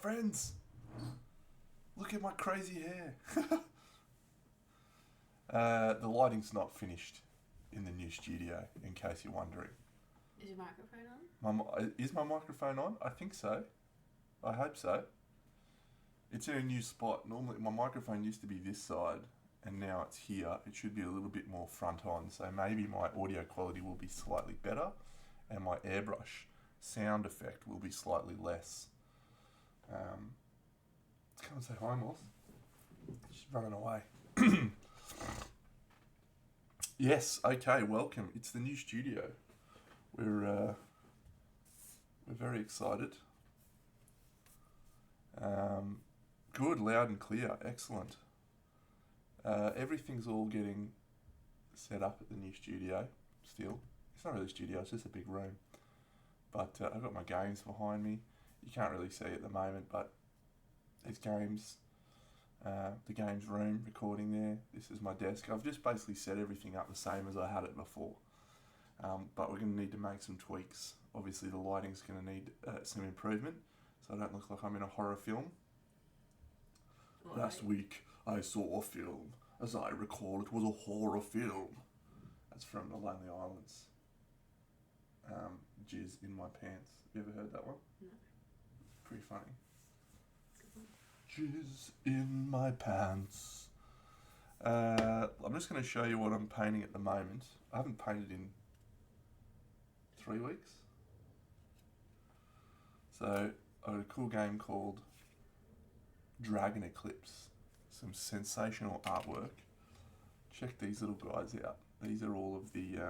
friends. Look at my crazy hair. The lighting's not finished in the new studio, in case you're wondering. Is your microphone on? Is my microphone on? I think so. I hope so. It's in a new spot. Normally, my microphone used to be this side, and now it's here. It should be a little bit more front on, so maybe my audio quality will be slightly better, and my airbrush sound effect will be slightly less. Let's come and say hi, Moss. She's running away. Yes, okay, welcome. It's the new studio. We're very excited. Good, loud and clear, excellent. Everything's all getting set up at the new studio still. It's not really a studio, it's just a big room. But I've got my games behind me. You can't really see at the moment, but there's games. The games room, recording there. This is my desk. I've just basically set everything up the same as I had it before. But we're going to need to make some tweaks. Obviously the lighting's going to need some improvement, so I don't look like I'm in a horror film. Right. Last week I saw a film. As I recall, it was a horror film. That's from The Lonely Islands. Jizz in my pants. You ever heard that one? No. Pretty funny. Jizz in my pants. I'm just going to show you what I'm painting at the moment. I haven't painted in 3 weeks. So I got a cool game called Dragon Eclipse. Some sensational artwork. Check these little guys out. These are all of the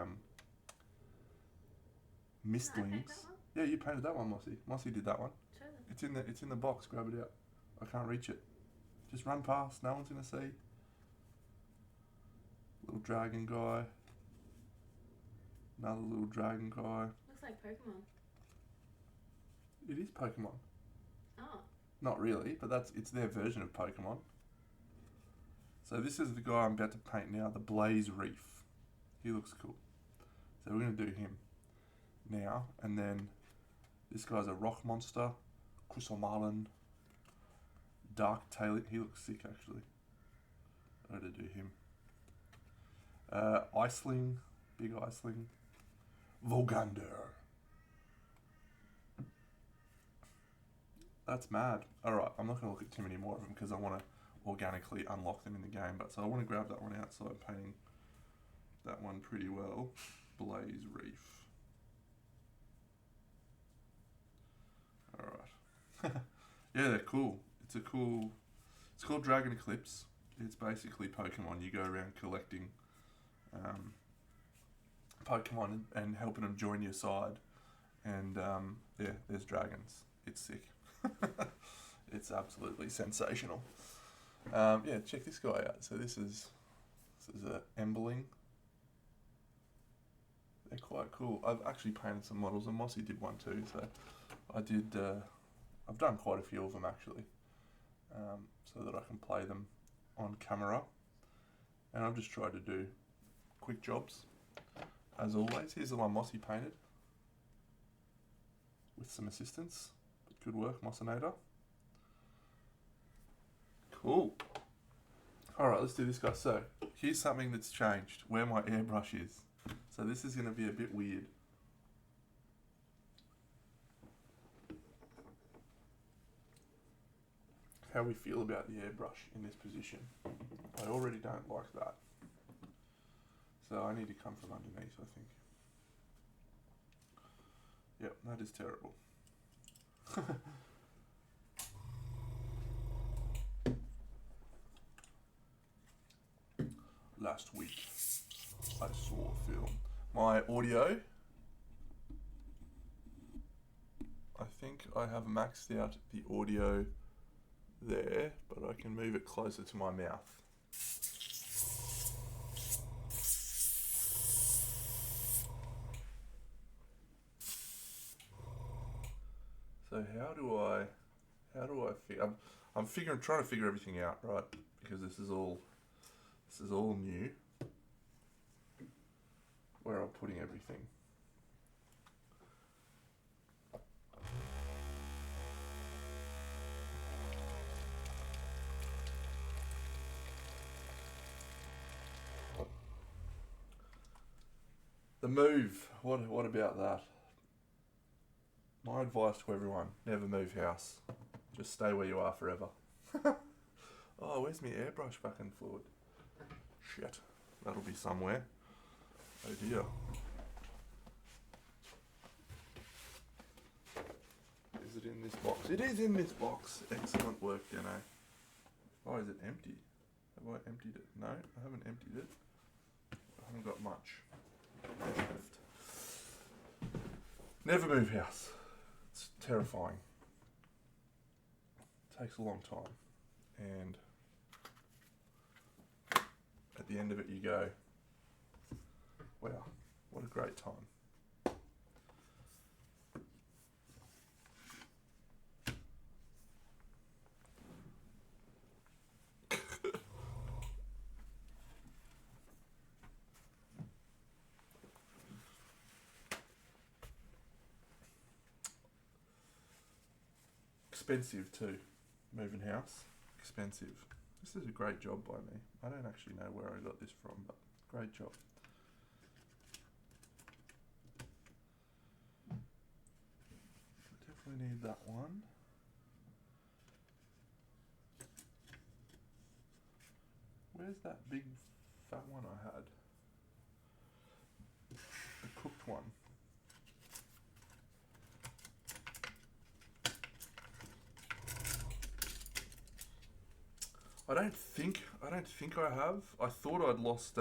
mistlings. Yeah, you painted that one, Mossy. Mossy did that one. Show them. It's in the box. Grab it out. I can't reach it. Just run past. No one's gonna see. Little dragon guy. Another little dragon guy. Looks like Pokemon. It is Pokemon. Oh. Not really, but it's their version of Pokemon. So this is the guy I'm about to paint now, the Blaze Reef. He looks cool. So we're going to do him now, and then this guy's a rock monster, Chrysomarlin, Dark Tail. He looks sick actually. I'm going to do him. Iceling, big Iceling, Volgander. That's mad. Alright, I'm not going to look at too many more of them because I want to organically unlock them in the game. But so I want to grab that one out, so I'm painting that one pretty well. Blaze Reef. Alright. Yeah, they're cool. It's called Dragon Eclipse. It's basically Pokemon. You go around collecting Pokemon and helping them join your side. And yeah, there's dragons. It's sick. It's absolutely sensational. Yeah, check this guy out. So this is a Embling. They're quite cool. I've actually painted some models, and Mossy did one too. So I've done quite a few of them actually, so that I can play them on camera. And I've just tried to do quick jobs, as always. Here's the one Mossy painted with some assistance. Good work, Mossinator. Cool. Alright, let's do this guy. So, here's something that's changed, where my airbrush is. So this is going to be a bit weird. How we feel about the airbrush in this position. I already don't like that. So I need to come from underneath, I think. Yep, that is terrible. Last week I saw a film. My audio, I think I have maxed out the audio there, but I can move it closer to my mouth. So how do I figure? I'm trying to figure everything out, right? Because this is all new. Where I'm putting everything. The move. What about that? My advice to everyone: never move house. Just stay where you are forever. Oh, where's my airbrush fucking fluid? Shit. That'll be somewhere. Oh dear. Is it in this box? It is in this box. Excellent work, Dano. Oh, is it empty? Have I emptied it? No, I haven't emptied it. I haven't got much left. Never move house. It's terrifying. It takes a long time. And at the end of it you go, wow, what a great time. Expensive too, moving house, expensive. This is a great job by me. I don't actually know where I got this from, but great job. I definitely need that one. Where's that big fat one I had? The cooked one. I don't think I have. I thought I'd lost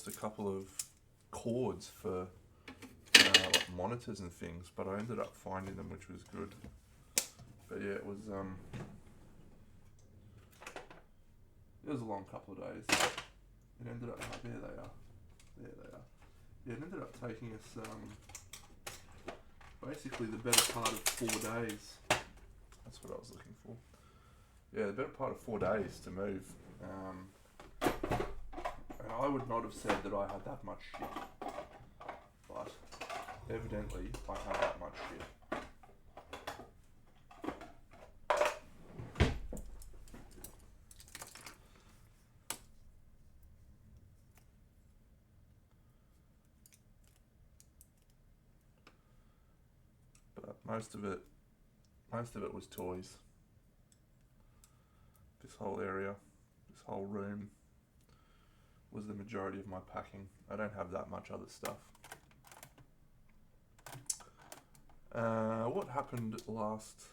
a couple of cords for like monitors and things, but I ended up finding them, which was good. But yeah, it was a long couple of days. It ended up there they are. Yeah, it ended up taking us basically the better part of 4 days. That's what I was looking for. Yeah, the better part of 4 days to move. And I would not have said that I had that much shit. But evidently I had that much shit. But most of it was toys. This whole area, this whole room was the majority of my packing. I don't have that much other stuff. What happened last?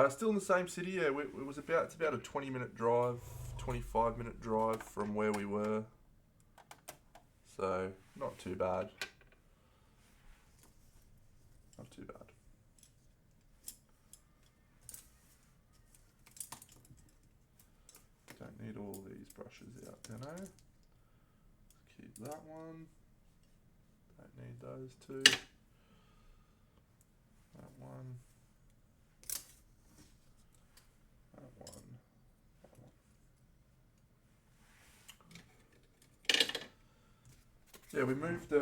Still in the same city. Yeah, it's about a 20-minute drive, 25-minute drive from where we were. So not too bad. Not too bad. Don't need all these brushes out, don't I? Keep that one. Don't need those two. That one. That one. That one. Yeah, we moved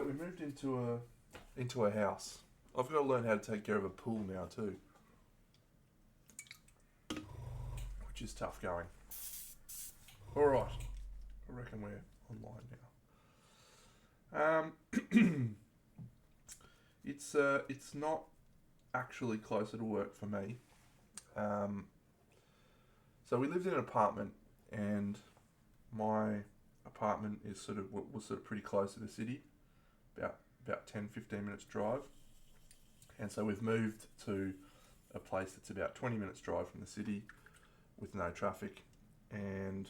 into a house. I've got to learn how to take care of a pool now too, which is tough going. All right, I reckon we're online now. It's not actually closer to work for me. So we lived in an apartment, and my apartment was sort of pretty close to the city, about 10-15 minutes drive. And so we've moved to a place that's about 20 minutes drive from the city with no traffic. And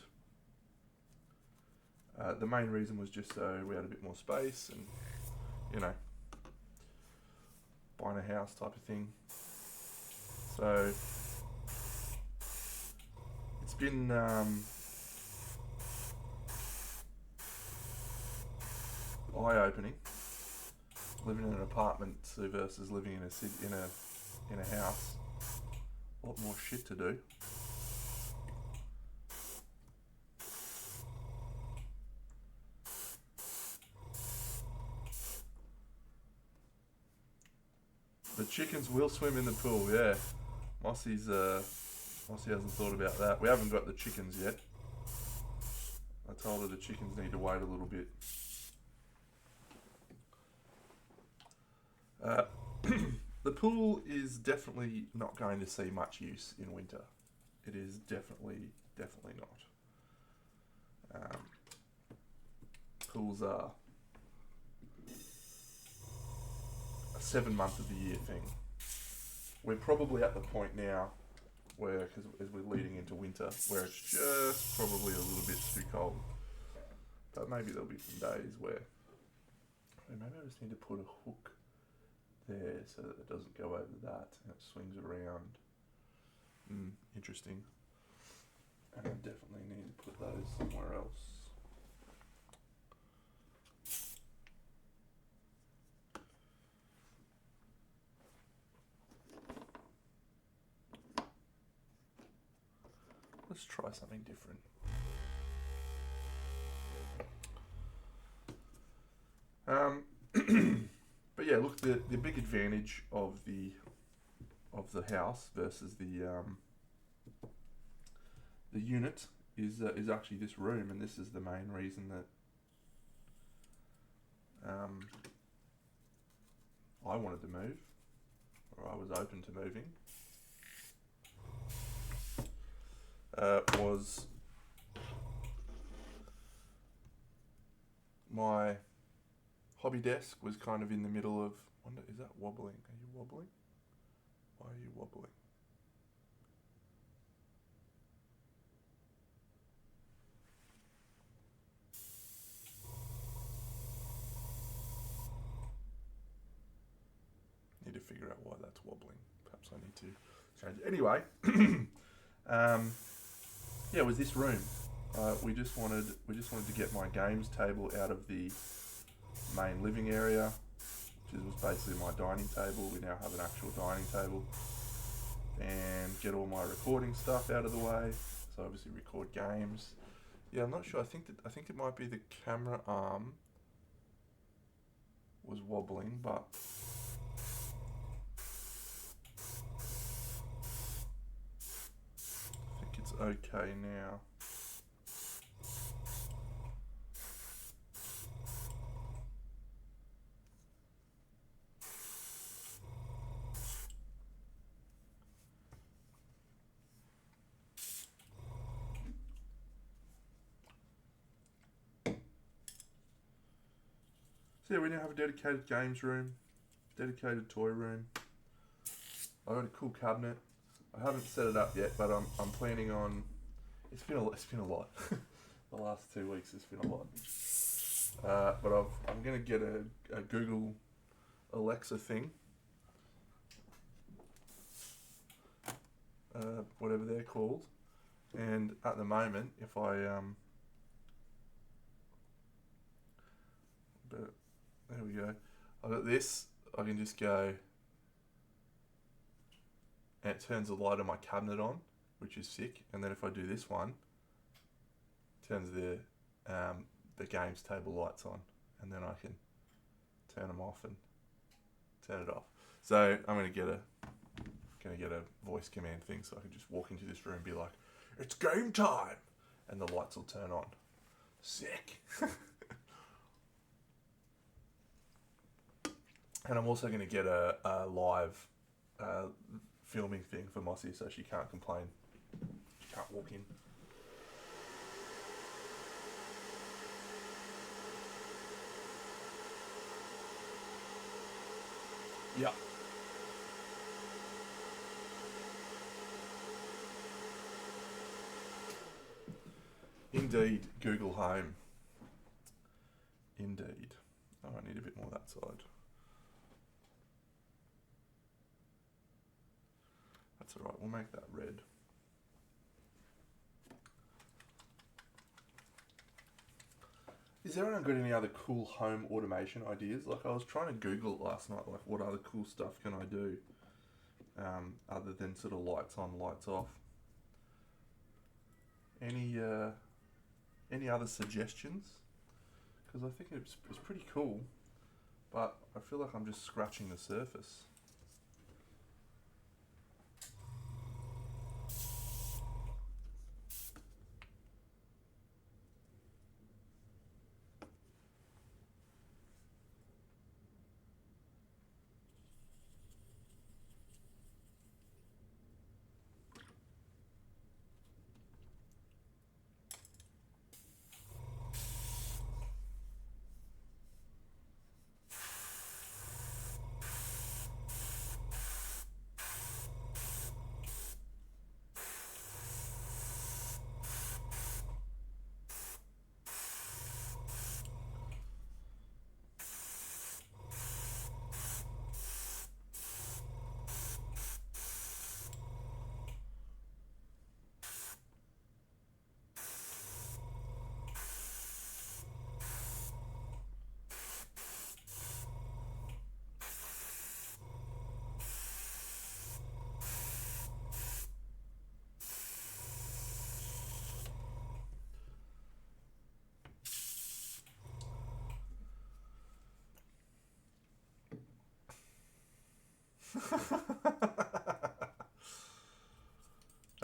the main reason was just so we had a bit more space and, you know, buying a house type of thing. So it's been eye-opening living in an apartment versus living in a city, in a house. A lot more shit to do. The chickens will swim in the pool, yeah. Mossy's Mossy hasn't thought about that. We haven't got the chickens yet. I told her the chickens need to wait a little bit. The pool is definitely not going to see much use in winter. It is definitely not. Pools are a 7 month of the year thing. We're probably at the point now where, because as we're leading into winter, where it's just probably a little bit too cold. But maybe there'll be some days where maybe I just need to put a hook there so that it doesn't go over that and it swings around. Interesting. And I definitely need to put those somewhere else. Let's try something different. But yeah, look, the big advantage of the house versus the unit is actually this room, and this is the main reason that I wanted to move, or I was open to moving. Was my hobby desk was kind of in the middle of. Wonder, is that wobbling? Are you wobbling? Why are you wobbling? Need to figure out why that's wobbling. Perhaps I need to change it. Anyway, yeah, it was this room. We just wanted to get my games table out of the main living area, which was basically my dining table. We now have an actual dining table, and get all my recording stuff out of the way. So obviously record games. Yeah, I'm not sure. I think it might be the camera arm was wobbling, but I think it's okay now. So yeah, we now have a dedicated games room, dedicated toy room. I got a cool cabinet. I haven't set it up yet, but I'm planning on. It's been a lot. The last 2 weeks has been a lot. But I'm gonna get a Google Alexa thing, whatever they're called, and at the moment, if I but there we go. I've got this. I can just go, and it turns the light on my cabinet on, which is sick. And then if I do this one, it turns the games table lights on, and then I can turn them off and turn it off. So I'm gonna get a voice command thing, so I can just walk into this room and be like, "It's game time," and the lights will turn on. Sick. And I'm also going to get a live filming thing for Mossy, so she can't complain. She can't walk in. Yeah. Indeed, Google Home. Indeed. Oh, I need a bit more that side. That's alright, we'll make that red. Is anyone got any other cool home automation ideas? Like, I was trying to Google it last night, like, what other cool stuff can I do? Other than sort of lights on, lights off. Any other suggestions? Because I think it's pretty cool, but I feel like I'm just scratching the surface.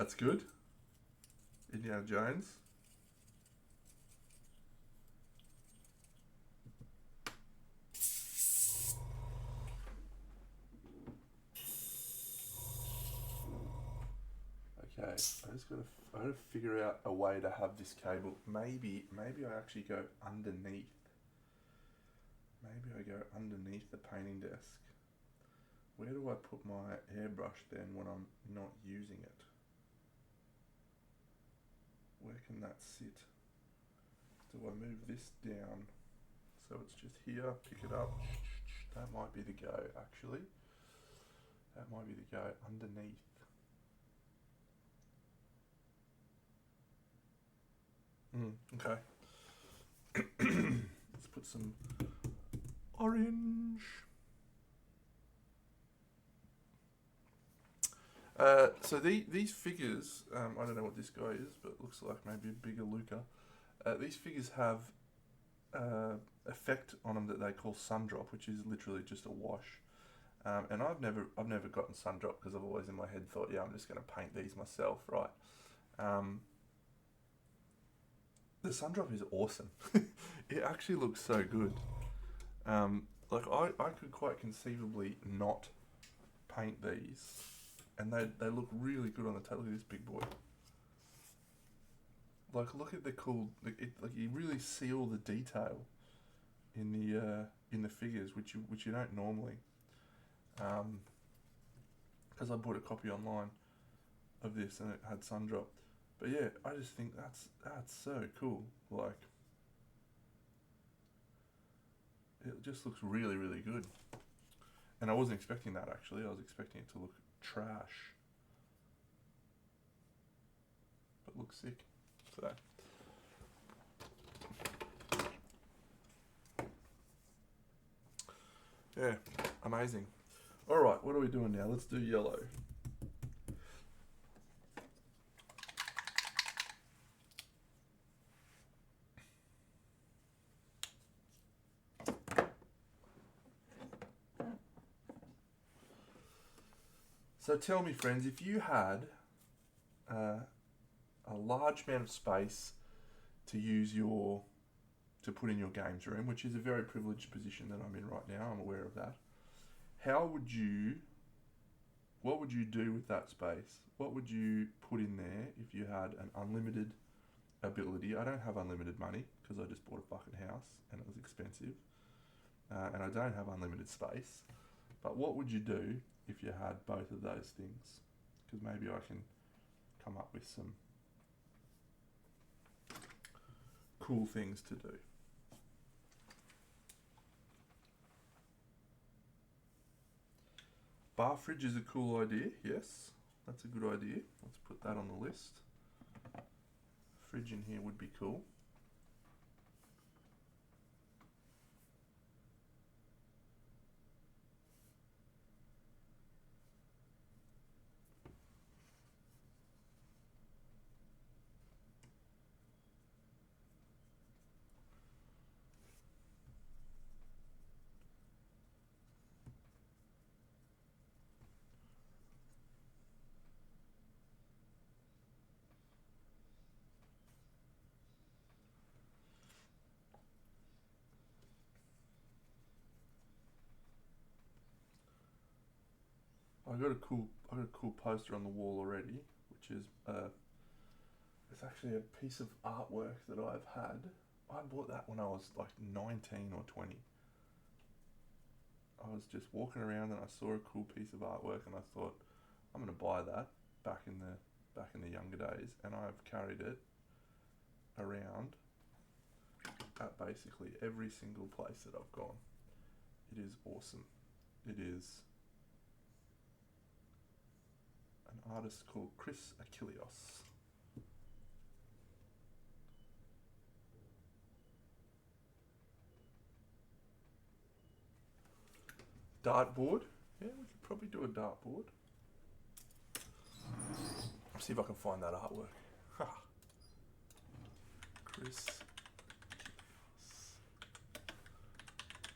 That's good. Indiana Jones. Okay, I gotta figure out a way to have this cable. Maybe I actually go underneath. Maybe I go underneath the painting desk. Where do I put my airbrush then when I'm not using it? Where can that sit? Do I move this down so it's just here, pick it up? That might be the go, actually. That might be the go, underneath. Okay. Let's put some orange. So these figures, I don't know what this guy is, but it looks like maybe a bigger Luca. These figures have effect on them that they call sun drop, which is literally just a wash. And I've never gotten sun drop because I've always in my head thought, yeah, I'm just going to paint these myself, right? The sun drop is awesome. It actually looks so good. Like I could quite conceivably not paint these, and they look really good on the table. Look at this big boy. Like look at the cool. Like you really see all the detail in the figures, which you don't normally. Because I bought a copy online of this and it had sun drop. But yeah, I just think that's so cool. Like, it just looks really, really good. And I wasn't expecting that, actually. I was expecting it to look trash. But looks sick. So. Yeah, amazing. Alright, what are we doing now? Let's do yellow. So tell me, friends, if you had a large amount of space to put in your games room, which is a very privileged position that I'm in right now, I'm aware of that. What would you do with that space? What would you put in there if you had an unlimited ability? I don't have unlimited money because I just bought a fucking house and it was expensive. And I don't have unlimited space. But what would you do if you had both of those things? Because maybe I can come up with some cool things to do. Bar fridge is a cool idea, yes. That's a good idea. Let's put that on the list. Fridge in here would be cool. I got a cool poster on the wall already, which is it's actually a piece of artwork that I've had. I bought that when I was like 19 or 20. I was just walking around and I saw a cool piece of artwork and I thought, I'm gonna buy that back in the younger days, and I've carried it around at basically every single place that I've gone. It is awesome. It is an artist called Chris Achilleos. Dartboard. Yeah, we could probably do a dartboard. See if I can find that artwork. Ha. Chris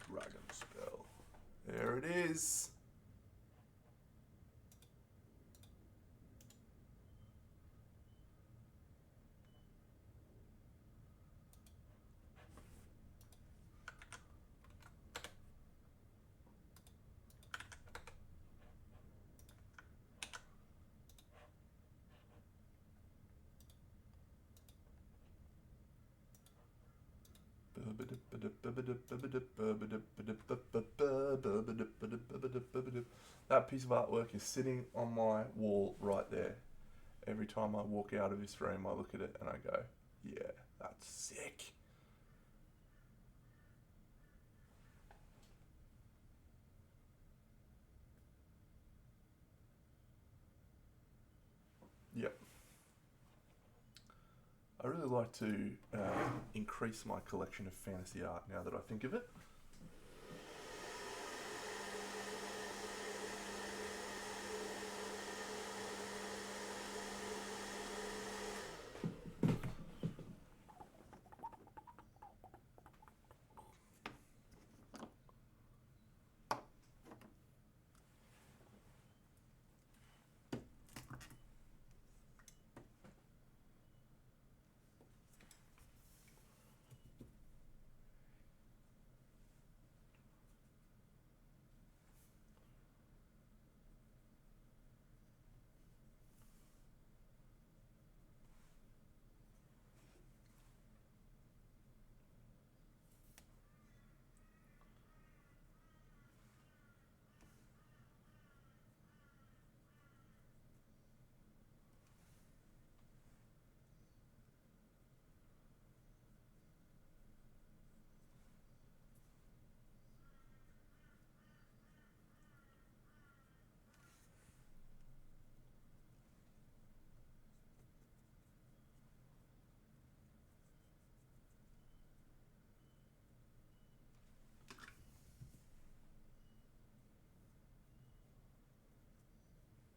Dragon Spell. There it is. That piece of artwork is sitting on my wall right there. Every time I walk out of this room, I look at it and I go, yeah, that's sick. Yep. I really like to increase my collection of fantasy art now that I think of it.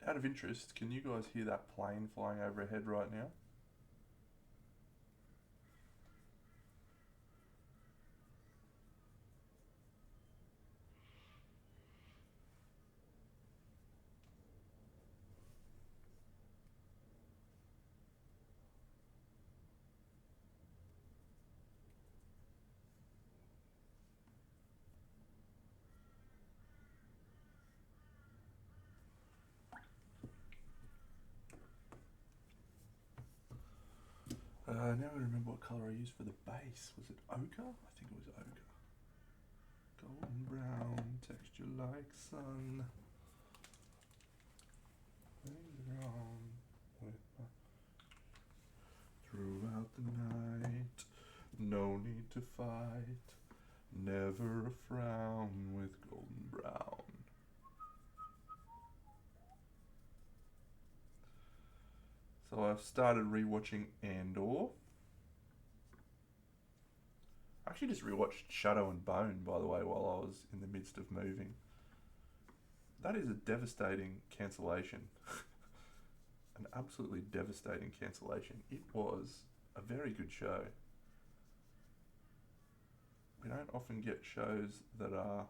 Out of interest, can you guys hear that plane flying overhead right now? Now I remember what colour I used for the base. Was it ochre? I think it was ochre. Golden brown, texture like sun. Linger on throughout the night. No need to fight. Never a frown with golden brown. So I've started rewatching Andor. I actually just rewatched Shadow and Bone, by the way, while I was in the midst of moving. That is a devastating cancellation. An absolutely devastating cancellation. It was a very good show. We don't often get shows that are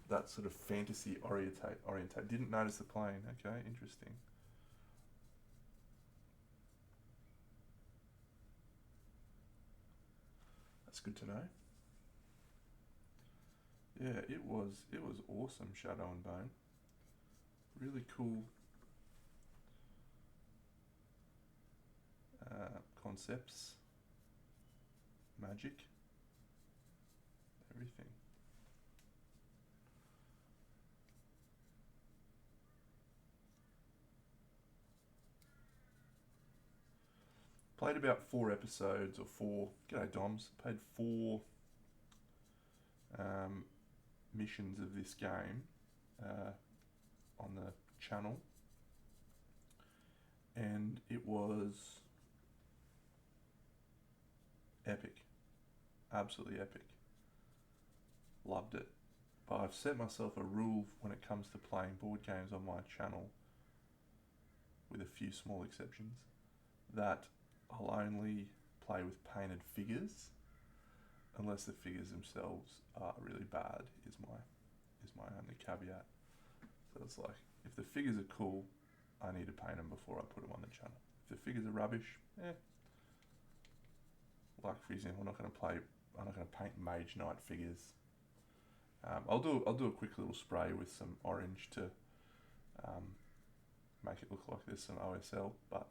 that sort of fantasy orientate. Didn't notice the plane. Okay, interesting. That's good to know. Yeah, it was awesome, Shadow and Bone. Really cool concepts, magic, everything. Played about 4 episodes or 4. G'day Doms. Played 4 missions of this game on the channel, and it was epic, absolutely epic. Loved it. But I've set myself a rule when it comes to playing board games on my channel, with a few small exceptions, that I'll only play with painted figures unless the figures themselves are really bad, is my only caveat. So it's like, if the figures are cool, I need to paint them before I put them on the channel. If the figures are rubbish, like for example, I'm not going to paint Mage Knight figures. I'll do a quick little spray with some orange to make it look like there's some OSL, but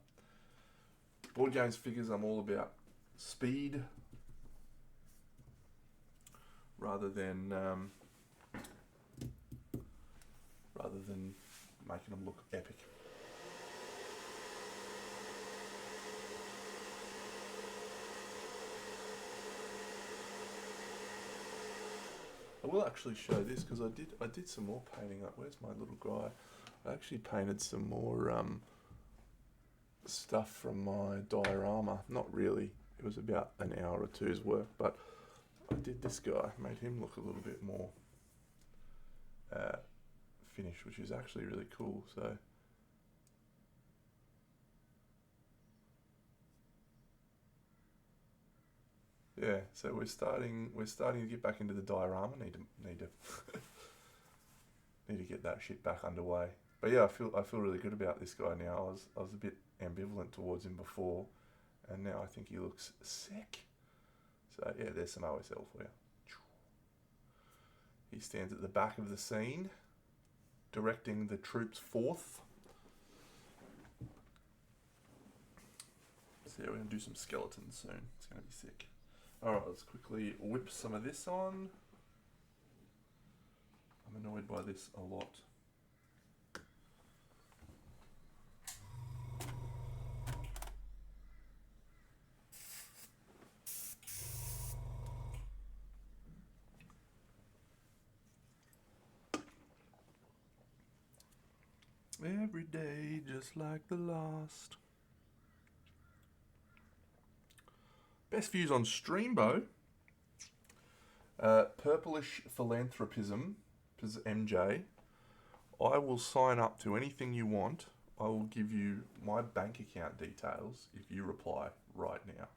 board games figures, I'm all about speed, rather than making them look epic. I will actually show this because I did some more painting up. Where's my little guy? I actually painted some more stuff from my diorama. Not really. It was about an hour or two's work, but I did this guy. Made him look a little bit more finished, which is actually really cool. So. Yeah, so we're starting to get back into the diorama. Need to need to get that shit back underway. But yeah, I feel really good about this guy now. I was a bit ambivalent towards him before, and now I think he looks sick. So yeah, there's some OSL for you. He stands at the back of the scene, directing the troops forth. So yeah, we're gonna do some skeletons soon. It's gonna be sick. Alright, let's quickly whip some of this on. I'm annoyed by this a lot. Every day just like the last. Best views on Streambo. Purplish Philanthropism, MJ. I will sign up to anything you want. I will give you my bank account details if you reply right now.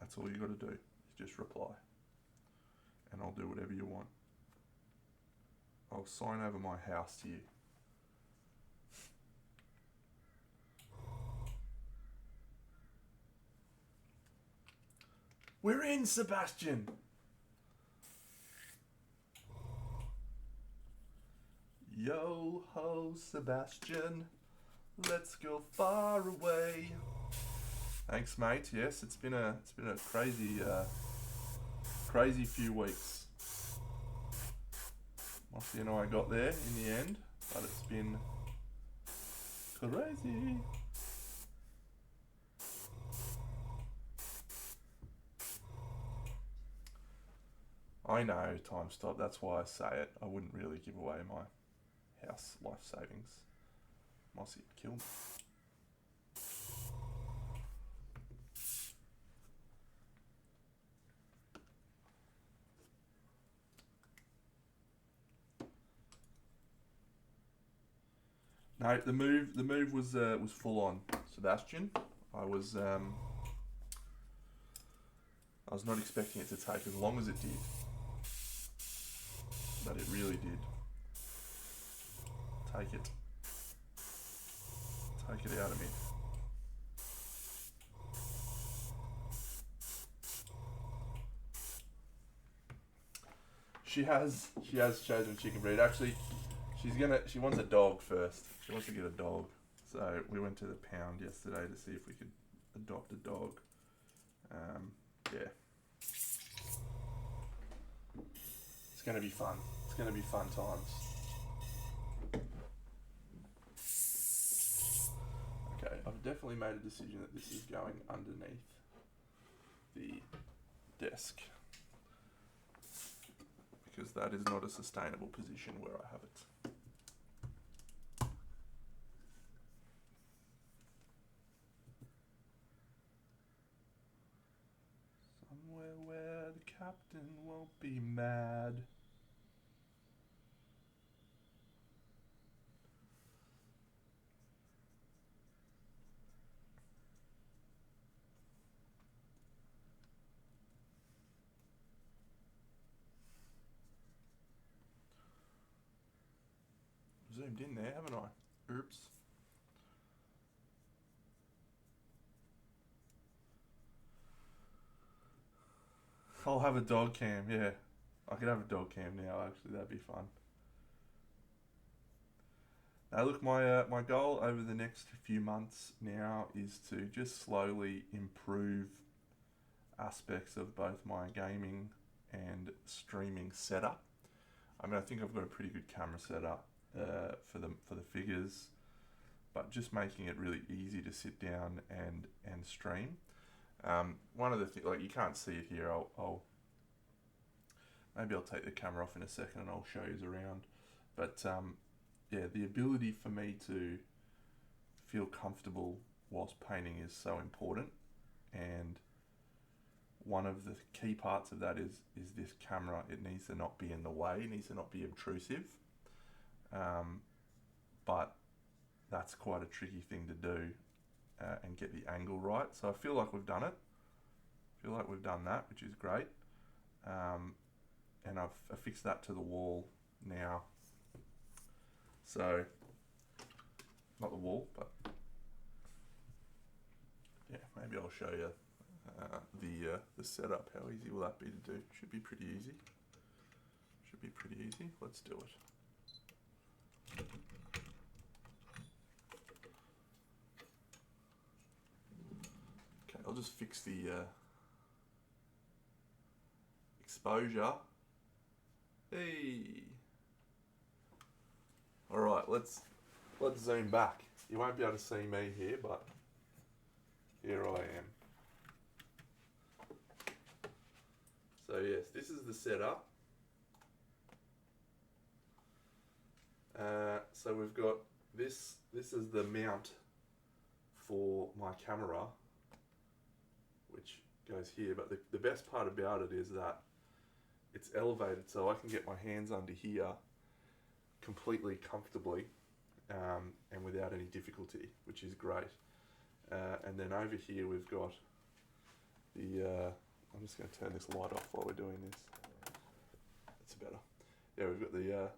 That's all you got to do. Is just reply. And I'll do whatever you want. I'll sign over my house to you. We're in, Sebastian! Yo ho, Sebastian. Let's go far away. Thanks, mate. Yes, it's been a crazy few weeks. Mossy and I got there in the end, but it's been crazy. I know, time stop. That's why I say it. I wouldn't really give away my house life savings. Mossy would kill me. No, the move was full on, Sebastian. I was not expecting it to take as long as it did, but it really did. Take it out of me. She has chosen chicken breed. Actually, she wants a dog first. She wants to get a dog. So we went to the pound yesterday to see if we could adopt a dog. Yeah. It's going to be fun. It's going to be fun times. Okay, I've definitely made a decision that this is going underneath the desk, because that is not a sustainable position where I have it. Somewhere where the captain won't be mad. Zoomed in there, haven't I? Oops. I'll have a dog cam, yeah. I could have a dog cam now, actually, that'd be fun. Now look, my goal over the next few months now is to just slowly improve aspects of both my gaming and streaming setup. I mean, I think I've got a pretty good camera setup for the figures, but just making it really easy to sit down and stream. One of the things, like, you can't see it here. Maybe I'll take the camera off in a second and I'll show you around. But yeah, the ability for me to feel comfortable whilst painting is so important, and one of the key parts of that is this camera. It needs to not be in the way, it needs to not be obtrusive, but that's quite a tricky thing to do, and get the angle right. So I feel like we've done it. I feel like we've done that, which is great. And I've affixed that to the wall now. So, not the wall, but yeah, maybe I'll show you the setup. How easy will that be to do? Should be pretty easy. Should be pretty easy. Let's do it. Okay, I'll just fix the exposure. Hey. All right, let's zoom back. You won't be able to see me here, but here I am. So yes, this is the setup. So we've got this. This is the mount for my camera, which goes here. But the best part about it is that it's elevated, so I can get my hands under here completely comfortably, and without any difficulty, which is great. And then over here we've got the, I'm just going to turn this light off while we're doing this. That's better. Yeah, we've got the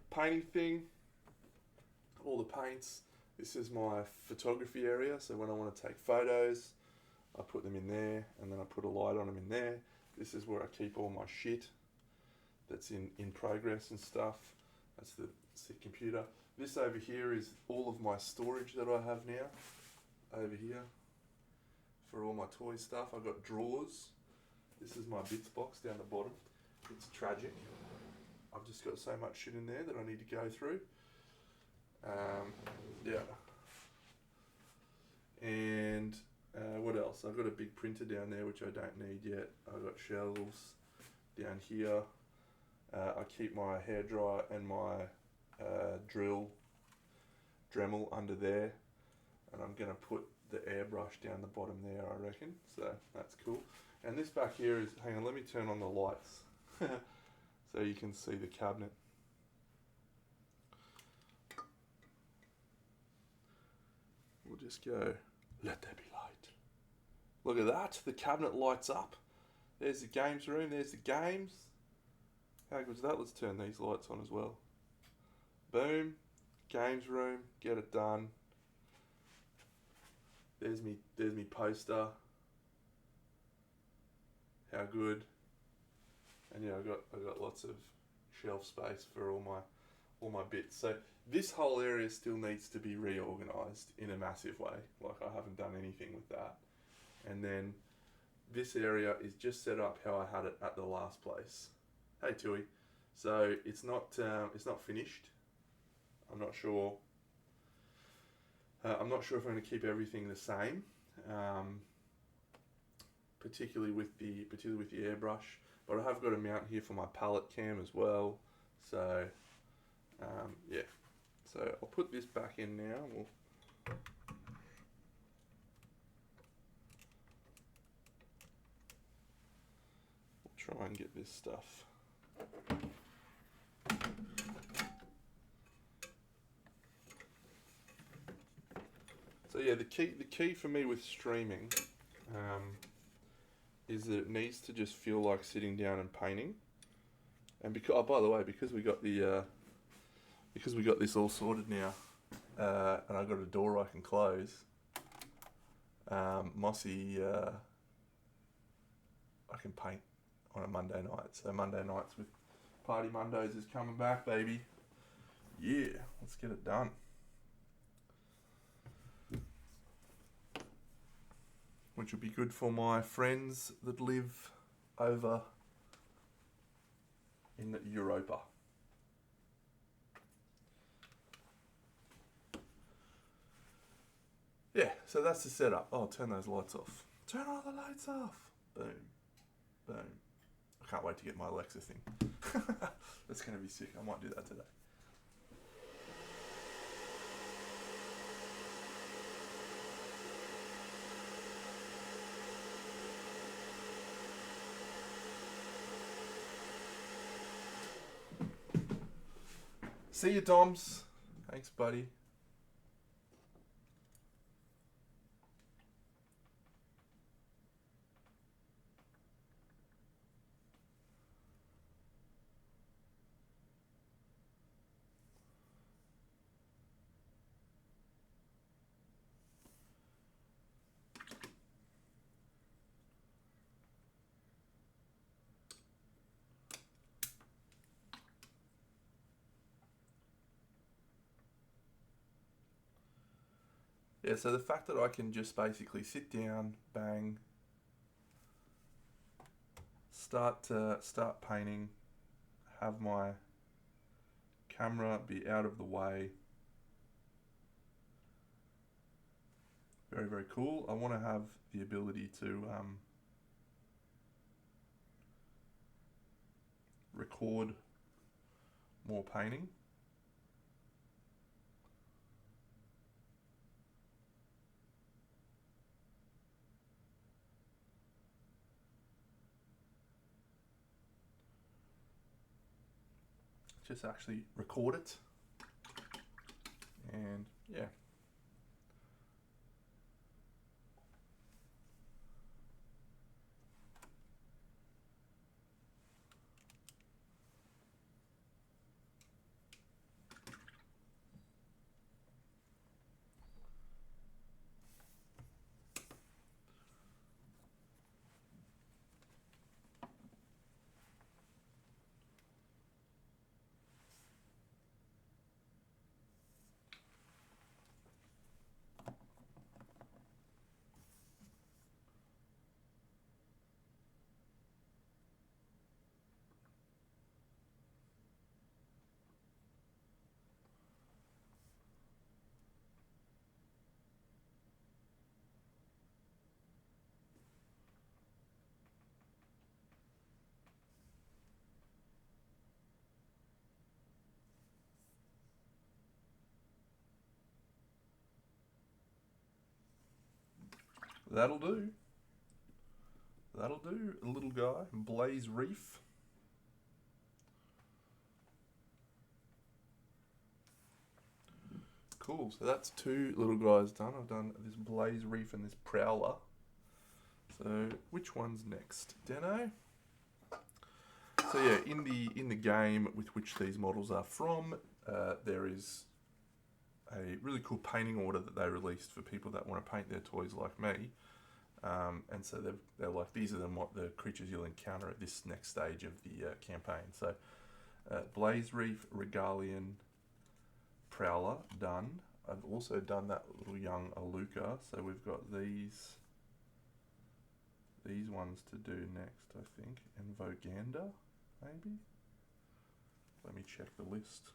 painting thing, all the paints. This is my photography area, so when I want to take photos, I put them in there, and then I put a light on them in there. This is where I keep all my shit that's in progress and stuff. That's the computer. This over here is all of my storage that I have now. Over here, for all my toy stuff. I've got drawers. This is my bits box down the bottom. It's tragic. I've just got so much shit in there that I need to go through. Yeah. And what else? I've got a big printer down there which I don't need yet. I've got shelves down here. I keep my hairdryer and my Dremel under there, and I'm going to put the airbrush down the bottom there, I reckon. So that's cool. And this back here is, hang on, let me turn on the lights so you can see the cabinet. We'll just go, let there be light. Look at that, the cabinet lights up. There's the games room, there's the games. How good is that? Let's turn these lights on as well. Boom, games room, get it done. There's me poster. How good. And yeah, I got lots of shelf space for all my bits. So this whole area still needs to be reorganized in a massive way. Like, I haven't done anything with that. And then this area is just set up how I had it at the last place. Hey Tui. So it's not finished. I'm not sure if I'm going to keep everything the same, particularly with the airbrush. But I have got a mount here for my palette cam as well. So yeah. So I'll put this back in now. We'll try and get this stuff. So yeah, the key for me with streaming is that it needs to just feel like sitting down and painting. And because, oh, by the way, because we got this all sorted now, and I got a door I can close, Mossy, I can paint on a Monday night. So Monday nights with Party Mondays is coming back, baby. Yeah, let's get it done. which would be good for my friends that live over in Europa. Yeah, so that's the setup. Oh, turn those lights off. Turn all the lights off. Boom. Boom. I can't wait to get my Alexa thing. That's going to be sick. I might do that today. See you, Doms. Thanks, buddy. Yeah, so the fact that I can just basically sit down, bang, start painting, have my camera be out of the way. Very, very cool. I want to have the ability to record more painting. Just actually record it. And yeah. That'll do. That'll do, a little guy. Blaze Reef. Cool, so that's two little guys done. I've done this Blaze Reef and this Prowler. So which one's next? Deno? So yeah, in the game with which these models are from, there is a really cool painting order that they released for people that want to paint their toys like me. And so they're like, these are what the creatures you'll encounter at this next stage of the campaign. So Blaze Reef, Regalian, Prowler, done. I've also done that little young Aluka. So we've got these ones to do next, I think. And Voganda, maybe? Let me check the list.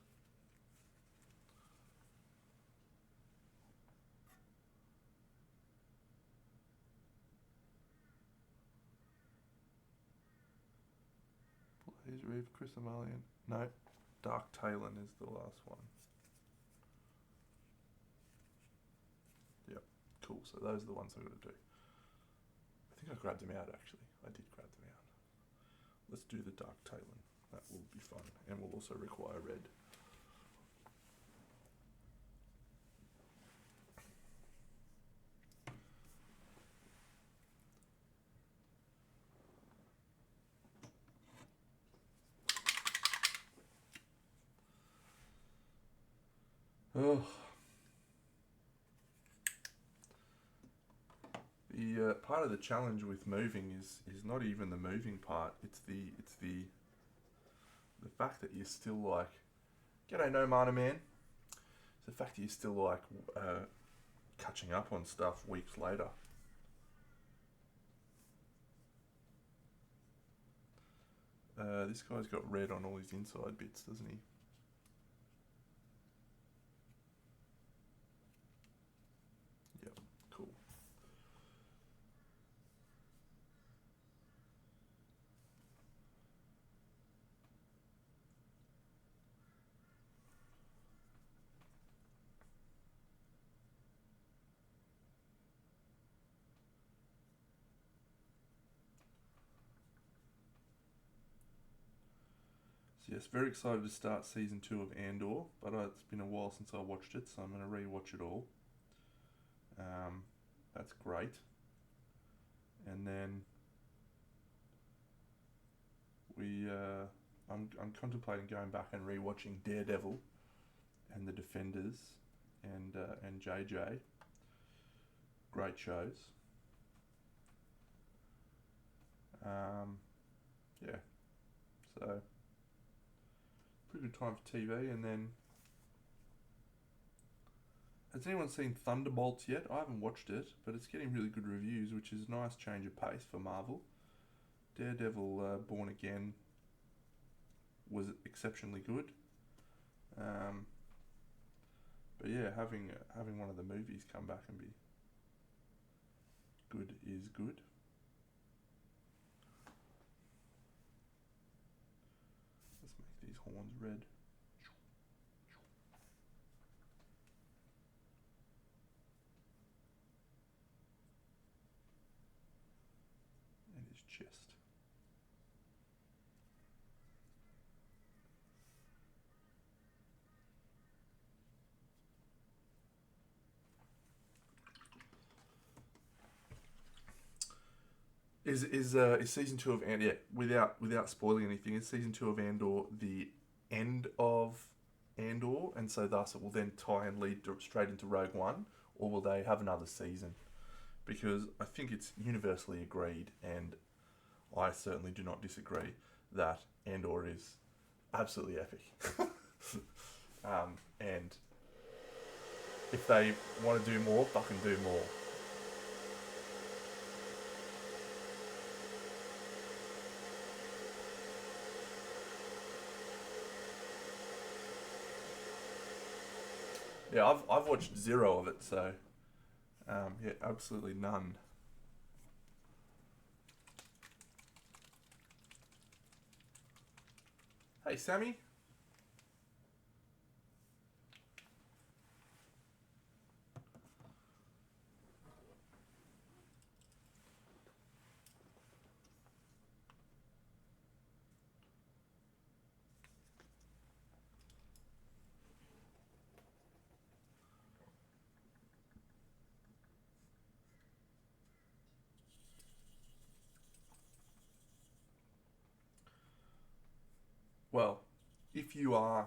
Blaze Reef, Chrysomalian. No, Dark Talon is the last one. Yep, cool. So those are the ones I've got to do. I think I grabbed them out, actually. I did grab them out. Let's do the Dark Talon. That will be fun. And will also require red. Oh. The part of the challenge with moving is not even the moving part. It's the fact that you're still like, g'day no mana man. It's the fact that you're still like catching up on stuff weeks later. This guy's got red on all his inside bits, doesn't he? Yep, cool. So yes, very excited to start season 2 of Andor, but it's been a while since I watched it, so I'm going to re-watch it all. That's great. And then I'm contemplating going back and re-watching Daredevil and The Defenders and JJ. Great shows. Yeah, so pretty good time for TV. And then, has anyone seen Thunderbolts yet? I haven't watched it, but it's getting really good reviews, which is a nice change of pace for Marvel. Daredevil Born Again was exceptionally good. But yeah, having one of the movies come back and be good is good. Let's make these horns red. And his chest. Is season 2 of Andor, without spoiling anything, is season 2 of Andor the end of Andor, and so thus it will then tie and lead straight into Rogue One, or will they have another season? Because I think it's universally agreed, and I certainly do not disagree, that Andor is absolutely epic. And if they want to do more, fucking do more. Yeah, I've watched zero of it, so yeah, absolutely none. Hey, Sammy. Well, if you are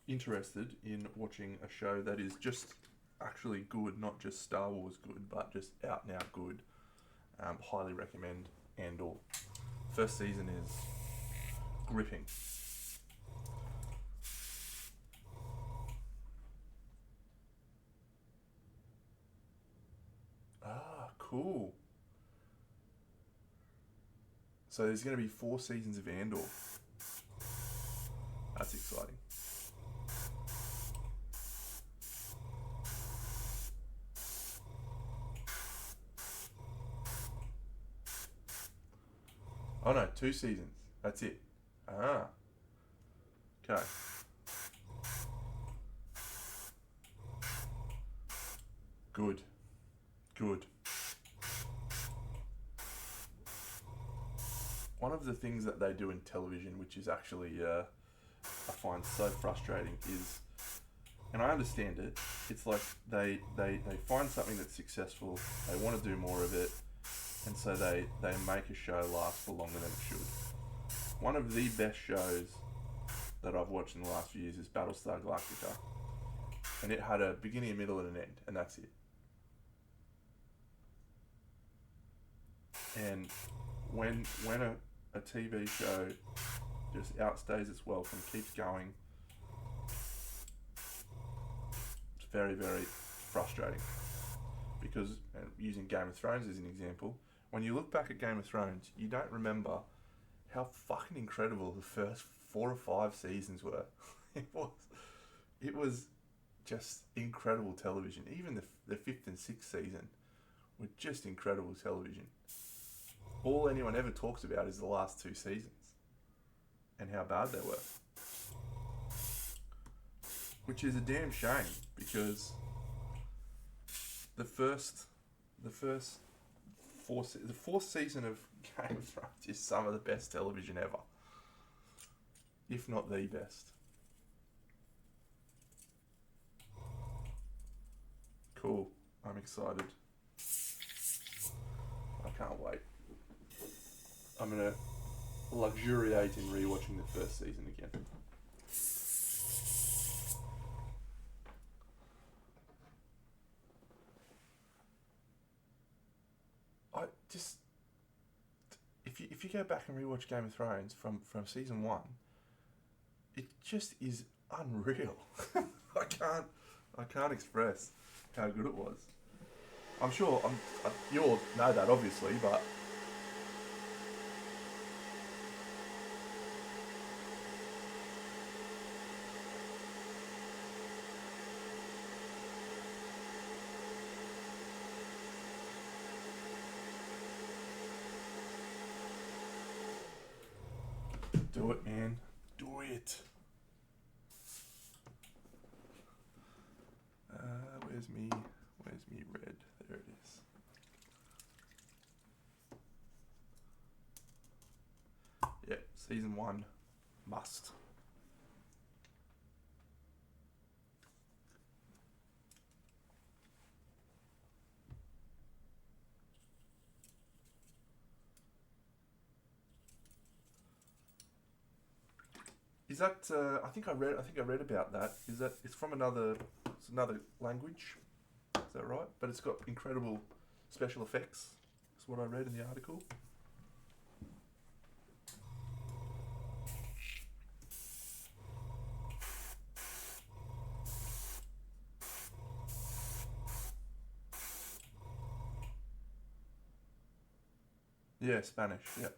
interested in watching a show that is just actually good, not just Star Wars good, but just out and out good, highly recommend Andor. First season is gripping. Ah, cool. So there's going to be 4 seasons of Andor. That's exciting. Oh no, 2 seasons. That's it. Ah. Okay. Good. Good. One of the things that they do in television, which is actually, I find so frustrating, is, and I understand it, it's like they find something that's successful, they want to do more of it, and so they make a show last for longer than it should. One of the best shows that I've watched in the last few years is Battlestar Galactica, and it had a beginning, a middle, and an end, and that's it. And when a TV show just outstays its welcome, keeps going, it's very, very frustrating. Because, using Game of Thrones as an example, when you look back at Game of Thrones, you don't remember how fucking incredible the first 4 or 5 seasons were. It was, it was just incredible television. Even the fifth and sixth season were just incredible television. All anyone ever talks about is the last 2 seasons and how bad they were, which is a damn shame because the fourth season of Game of Thrones is some of the best television ever, if not the best. Cool. I'm excited. I can't wait. I'm gonna luxuriate in rewatching the first season again. I just if you go back and rewatch Game of Thrones from season 1, it just is unreal. I can't express how good it was. I'm sure you all know that obviously, but do it, man. Do it. Where's me red? There it is. Yeah, season 1 must. Is that? I think I read about that. Is that? It's from another. It's another language. Is that right? But it's got incredible special effects. That's what I read in the article. Yeah, Spanish. Yeah.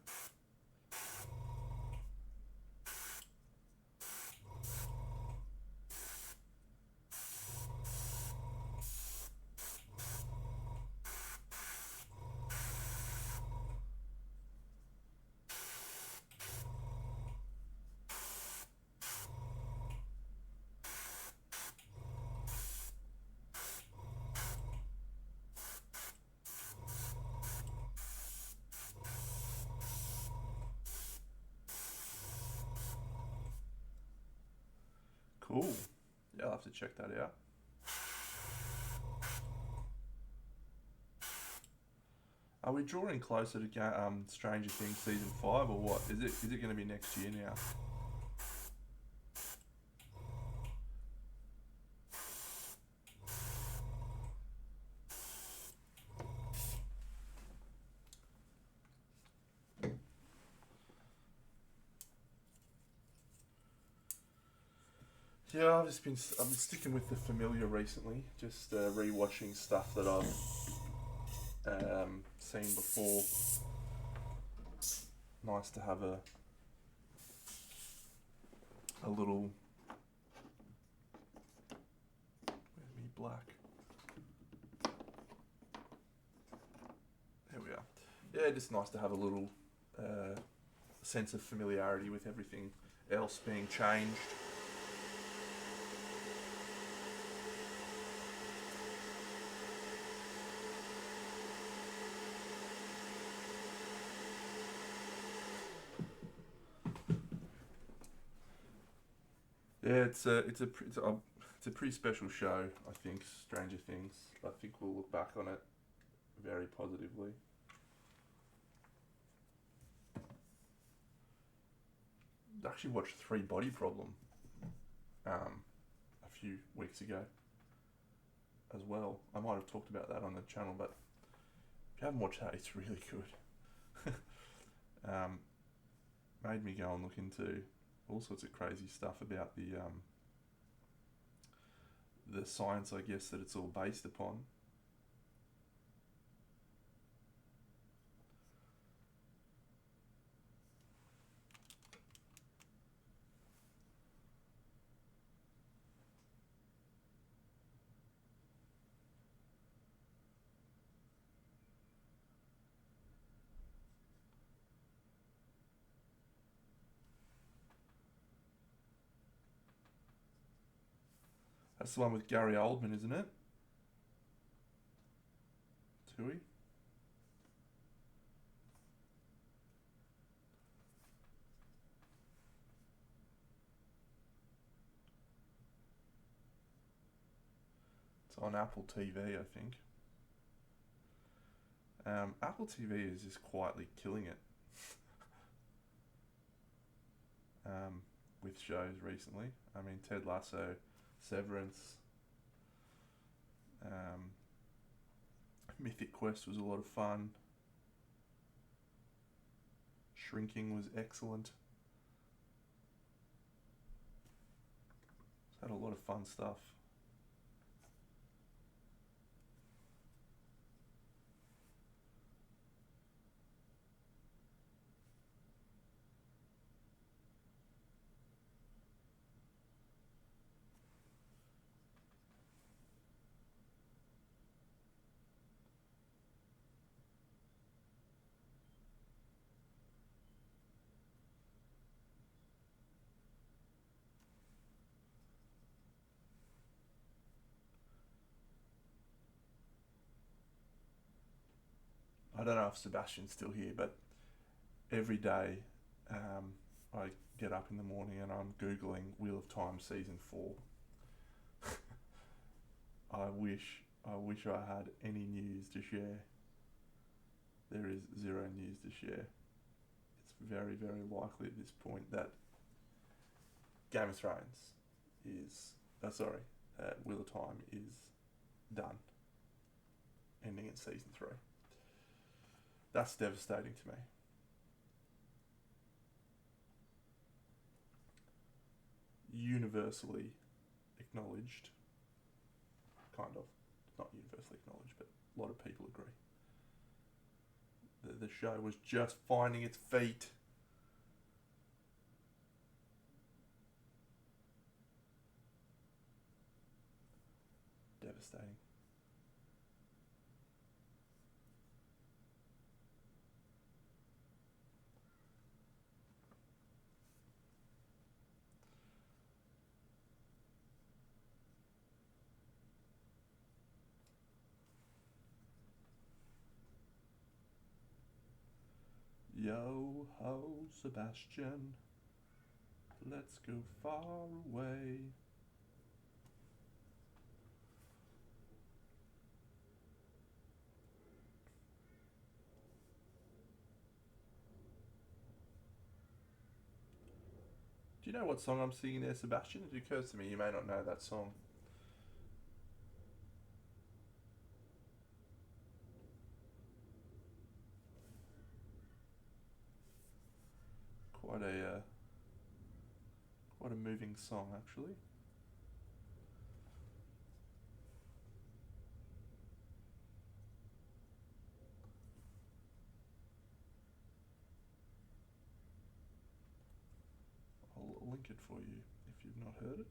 Cool. Yeah, I'll have to check that out. Are we drawing closer to Stranger Things season 5 or what? Is it going to be next year now? Yeah, I've been sticking with the familiar recently, just rewatching stuff that I've seen before. Nice to have a little. Where's me black? There we are. Yeah, just nice to have a little sense of familiarity with everything else being changed. Yeah, it's a pretty special show. I think Stranger Things. I think we'll look back on it very positively. I actually watched 3 Body Problem a few weeks ago as well. I might have talked about that on the channel, but if you haven't watched that, it's really good. Made me go and look into all sorts of crazy stuff about the science, I guess, that it's all based upon. That's the one with Gary Oldman, isn't it? Tui? It's on Apple TV, I think. Apple TV is just quietly killing it with shows recently. I mean, Ted Lasso, Severance, Mythic Quest was a lot of fun. Shrinking was excellent. It's had a lot of fun stuff. I don't know if Sebastian's still here, but every day I get up in the morning and I'm Googling Wheel of Time Season 4. I wish I had any news to share. There is zero news to share. It's very, very likely at this point that Game of Thrones is... Wheel of Time is done. Ending in Season 3. That's devastating to me. Universally acknowledged, kind of, not universally acknowledged, but a lot of people agree. The show was just finding its feet. Devastating. Yo ho, Sebastian, let's go far away. Do you know what song I'm singing there, Sebastian? It occurs to me you may not know that song. Quite a moving song, actually. I'll link it for you if you've not heard it.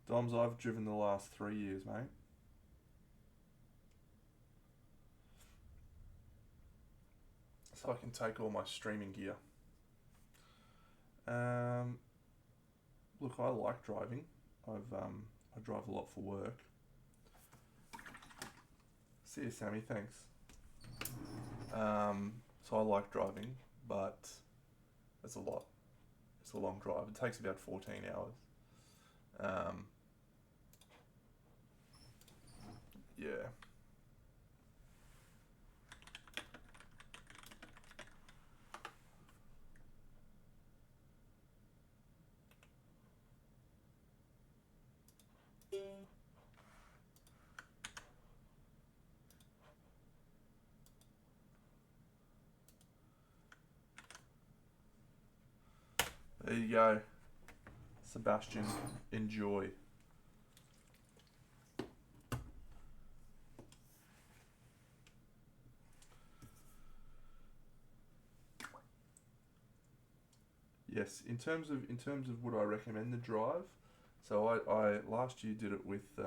Doms, I've driven the last 3 years, mate. So I can take all my streaming gear. Look, I like driving. I drive a lot for work. See you, Sammy. Thanks. So I like driving, but it's a lot. It's a long drive. It takes about 14 hours. Yeah. There you go. Sebastian, enjoy. Yes, in terms of would I recommend the drive? So I last year did it with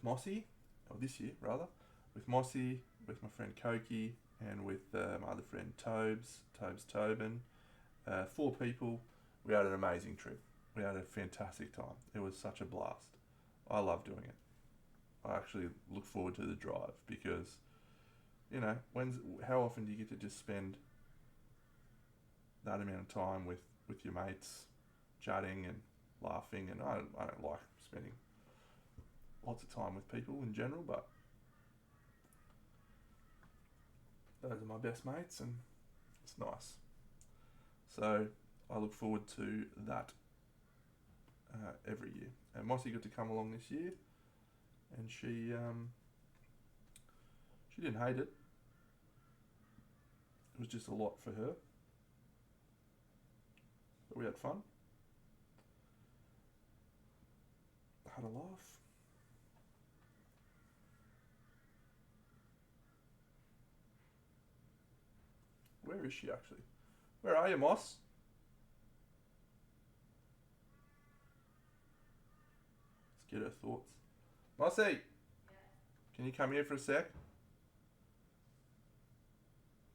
Mossy, or this year rather, with Mossy, with my friend Koki, and with my other friend Tobes Tobin. 4 people. We had an amazing trip. We had a fantastic time. It was such a blast. I love doing it. I actually look forward to the drive because, how often do you get to just spend that amount of time with your mates, chatting and laughing? And I don't like spending lots of time with people in general, but those are my best mates and it's nice. So I look forward to that every year. And Mossy got to come along this year, and she didn't hate it. It was just a lot for her, but we had fun. Had a laugh. Where is she actually? Where are you, Moss? Let's get her thoughts. Mossy, can you come here for a sec?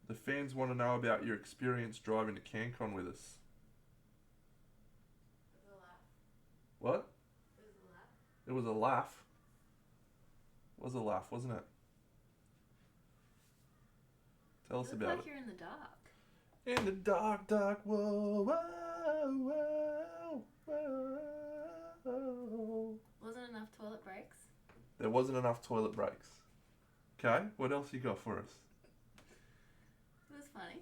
The fans want to know about your experience driving to CanCon with us. What? It was a laugh. It was a laugh, wasn't it? Tell us about like it. You're in the dark. In the dark, dark, whoa, whoa, whoa, whoa. Wasn't enough toilet breaks. There wasn't enough toilet breaks. Okay, what else you got for us? It was funny.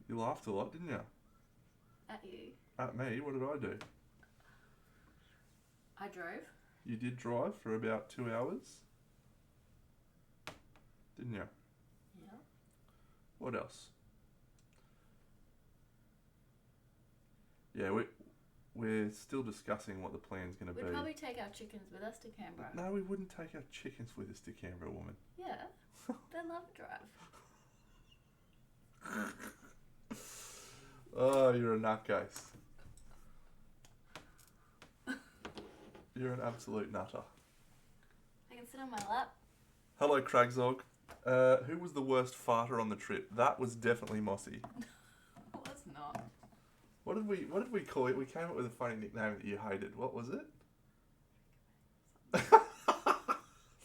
You laughed a lot, didn't you? At you. At me? What did I do? I drove. You did drive for about 2 hours? Didn't you? Yeah. What else? Yeah, we're still discussing what the plan's going to be. We'd probably take our chickens with us to Canberra. No, we wouldn't take our chickens with us to Canberra, woman. Yeah. They love a drive. Oh, you're a nutcase. You're an absolute nutter. I can sit on my lap. Hello, Cragzog. Who was the worst farter on the trip? That was definitely Mossy. It was not. What did we call it? We came up with a funny nickname that you hated. What was it?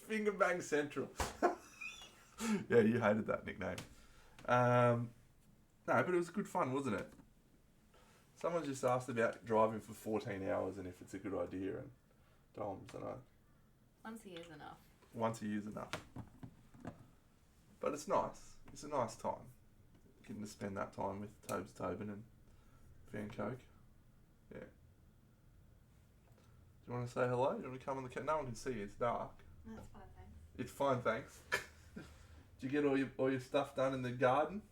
Finger Bang Central. Yeah, you hated that nickname. No, but it was good fun, wasn't it? Someone just asked about driving for 14 hours and if it's a good idea, and Doms and I. Once a year's enough. Once a year's enough. But it's nice. It's a nice time. Getting to spend that time with Tobes Tobin and Van Coke. Yeah. Do you want to say hello? Do you want to come on the no one can see you, it's dark. That's fine, thanks. It's fine, thanks. Did you get all your stuff done in the garden?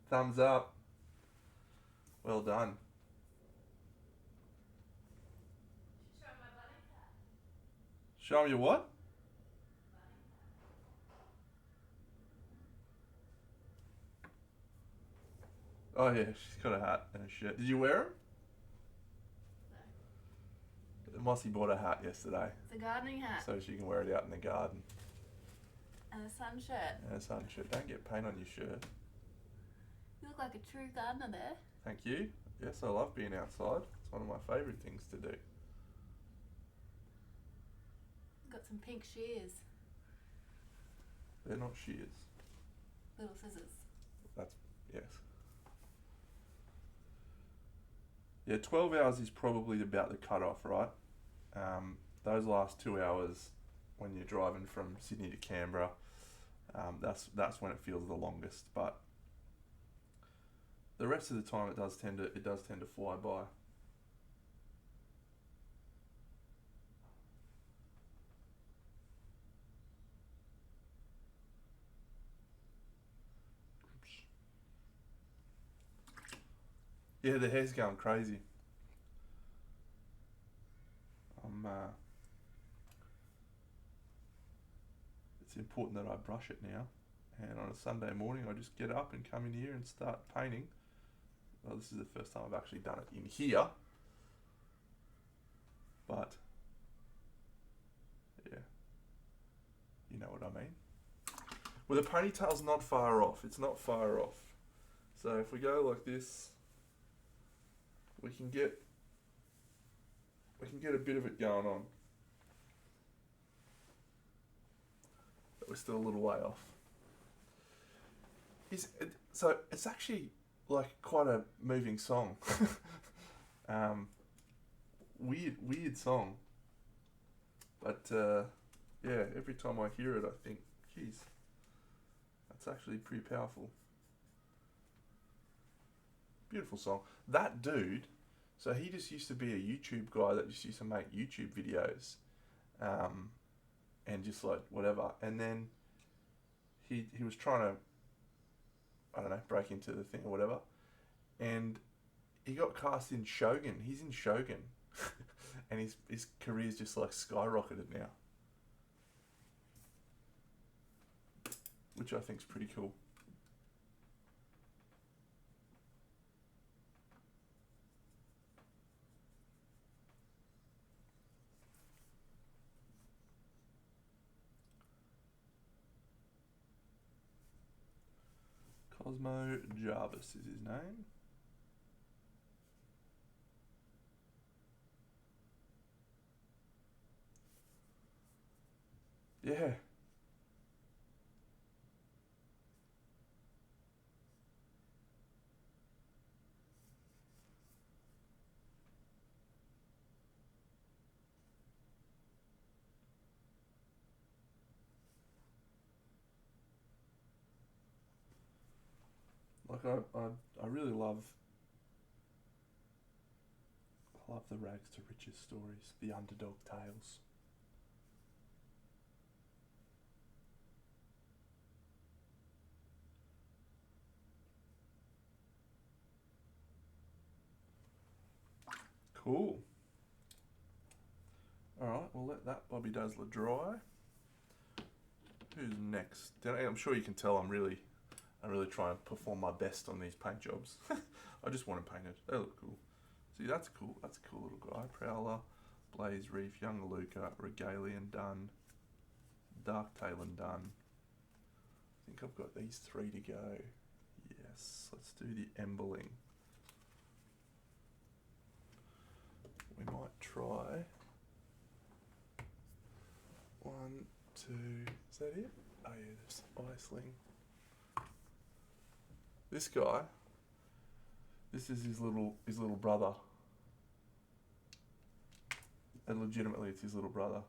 Thumbs up. Well done. Show me your what? Oh yeah, she's got a hat and a shirt. Did you wear them? No. Mossy bought a hat yesterday. It's a gardening hat. So she can wear it out in the garden. And a sun shirt. And a sun shirt. Don't get paint on your shirt. You look like a true gardener there. Thank you. Yes, I love being outside. It's one of my favourite things to do. Got some pink shears. They're not shears. Little scissors. That's, yes. Yeah, 12 hours is probably about the cut-off, right? Those last 2 hours when you're driving from Sydney to Canberra, that's when it feels the longest. But the rest of the time, it does tend to fly by. Yeah, the hair's going crazy. It's important that I brush it now, And on a Sunday morning, I just get up and come in here and start painting. Well, this is the first time I've actually done it in here. But, yeah, you know what I mean. Well, the ponytail's not far off. It's not far off. So if we go like this, we can get a bit of it going on. But we're still a little way off. So it's actually like quite a moving song. Weird song. But yeah, every time I hear it, I think, geez, that's actually pretty powerful. Beautiful song. That dude, so he just used to be a YouTube guy that just used to make YouTube videos, and just like whatever. And then he was trying to, I don't know, break into the thing or whatever, and he got cast in Shogun. He's in Shogun, and his career's just like skyrocketed now, which I think's pretty cool. Cosmo Jarvis is his name. Yeah. Like I really love the rags to riches stories, the underdog tales. Cool. Alright, we'll let that Bobby Dazzler dry. Who's next? I'm sure you can tell I'm really trying to perform my best on these paint jobs. I just want to paint it. They look cool. See, that's cool. That's a cool little guy. Prowler, Blaze Reef, Young Aluka, Regalian done, Dark Talon done. I think I've got these 3 to go. Yes, let's do the embling. We might try 1, 2. Is that it? Oh yeah, there's Iceling. This guy. This is his little brother. And legitimately, it's his little brother.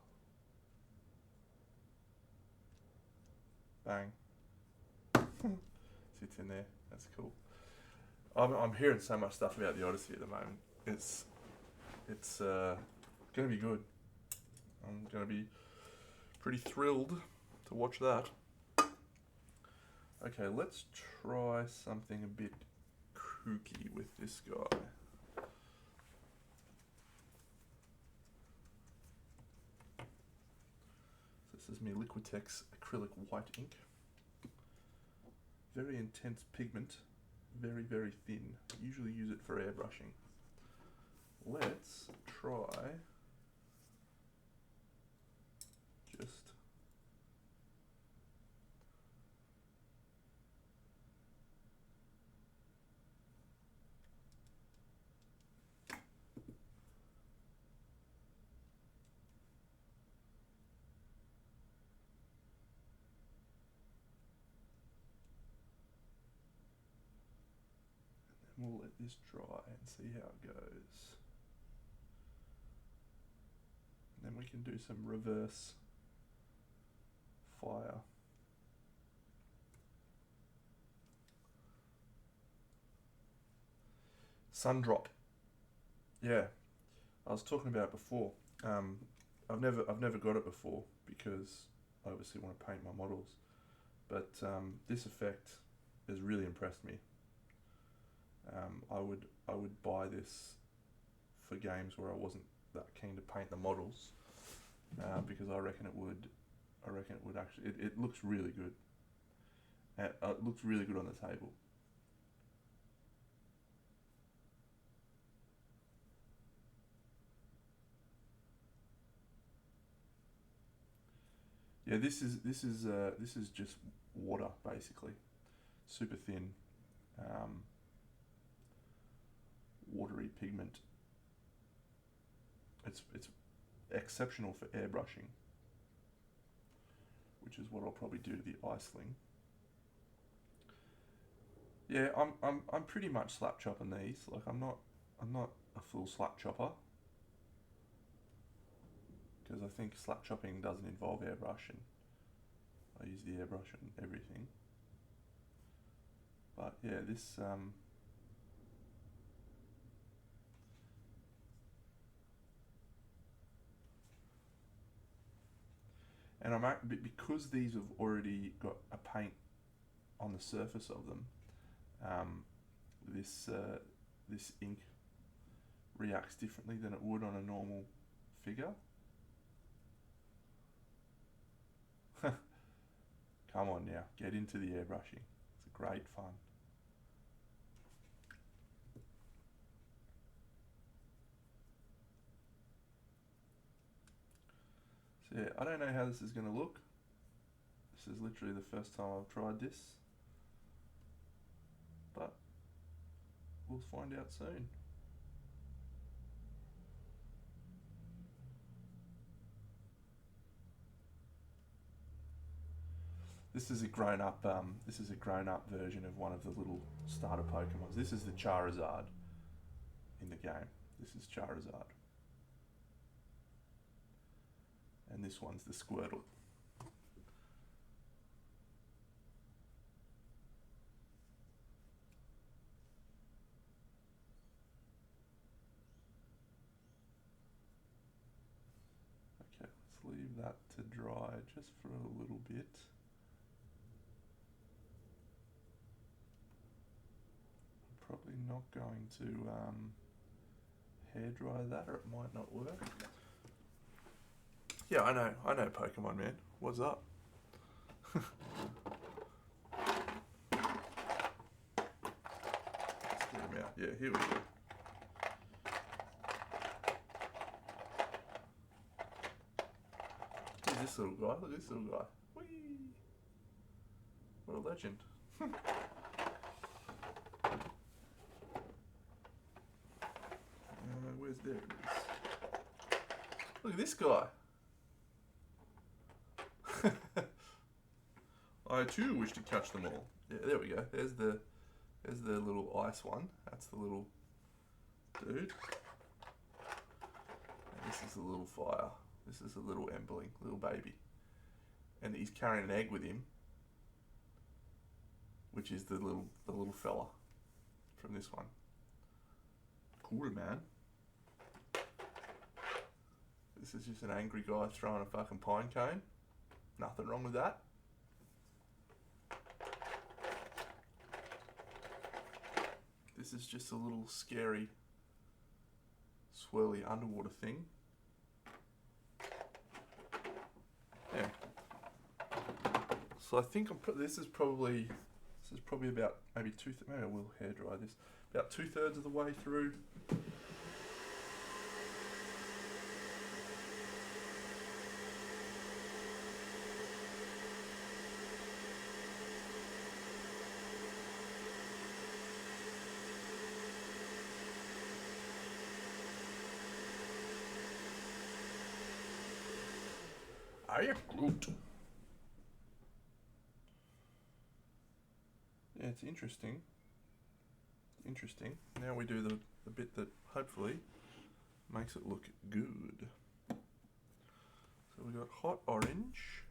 Bang. Sits in there. That's cool. I'm hearing so much stuff about the Odyssey at the moment. It's gonna be good. I'm gonna be pretty thrilled to watch that. Okay, let's try something a bit kooky with this guy. This is my Liquitex acrylic white ink. Very intense pigment, very, very thin. Usually use it for airbrushing. Let's try just we'll let this dry and see how it goes. And then we can do some reverse fire. Sundrop. Yeah, I was talking about it before. I've never got it before because I obviously want to paint my models, but this effect has really impressed me. I would buy this for games where I wasn't that keen to paint the models, because I reckon it would actually. It looks really good, And it looks really good on the table. Yeah, this is just water basically, super thin, watery pigment. It's exceptional for airbrushing, which is what I'll probably do to the eye sling. Yeah, I'm pretty much slap chopping these. Like I'm not a full slap chopper because I think slap chopping doesn't involve airbrush, and I use the airbrush on everything. But yeah, this and because these have already got a paint on the surface of them, this ink reacts differently than it would on a normal figure. Come on now, get into the airbrushing. It's great fun. So yeah, I don't know how this is going to look. This is literally the first time I've tried this, but we'll find out soon. This is a grown-up version of one of the little starter Pokemons. This is the Charizard in the game. This is Charizard. And this one's the Squirtle. Okay, let's leave that to dry just for a little bit. I'm probably not going to hair dry that, or it might not work. Yeah, I know Pokemon, man. What's up? Let's get him out. Yeah, here we go. Who's this little guy? Look at this little guy. Whee! What a legend. Where's there? It is. Look at this guy. I too wish to catch them all. Yeah, there we go. There's the little ice one. That's the little dude. And this is the little fire. This is the little Emberling, little baby. And he's carrying an egg with him, which is the little fella from this one. Cool, man. This is just an angry guy throwing a fucking pine cone. Nothing wrong with that. This is just a little scary, swirly underwater thing. Yeah. So I think this is probably about maybe maybe I will hair dry this. About 2/3 of the way through. I am Groot. Yeah, it's interesting. Interesting. Now we do the bit that hopefully makes it look good. So we've got hot orange,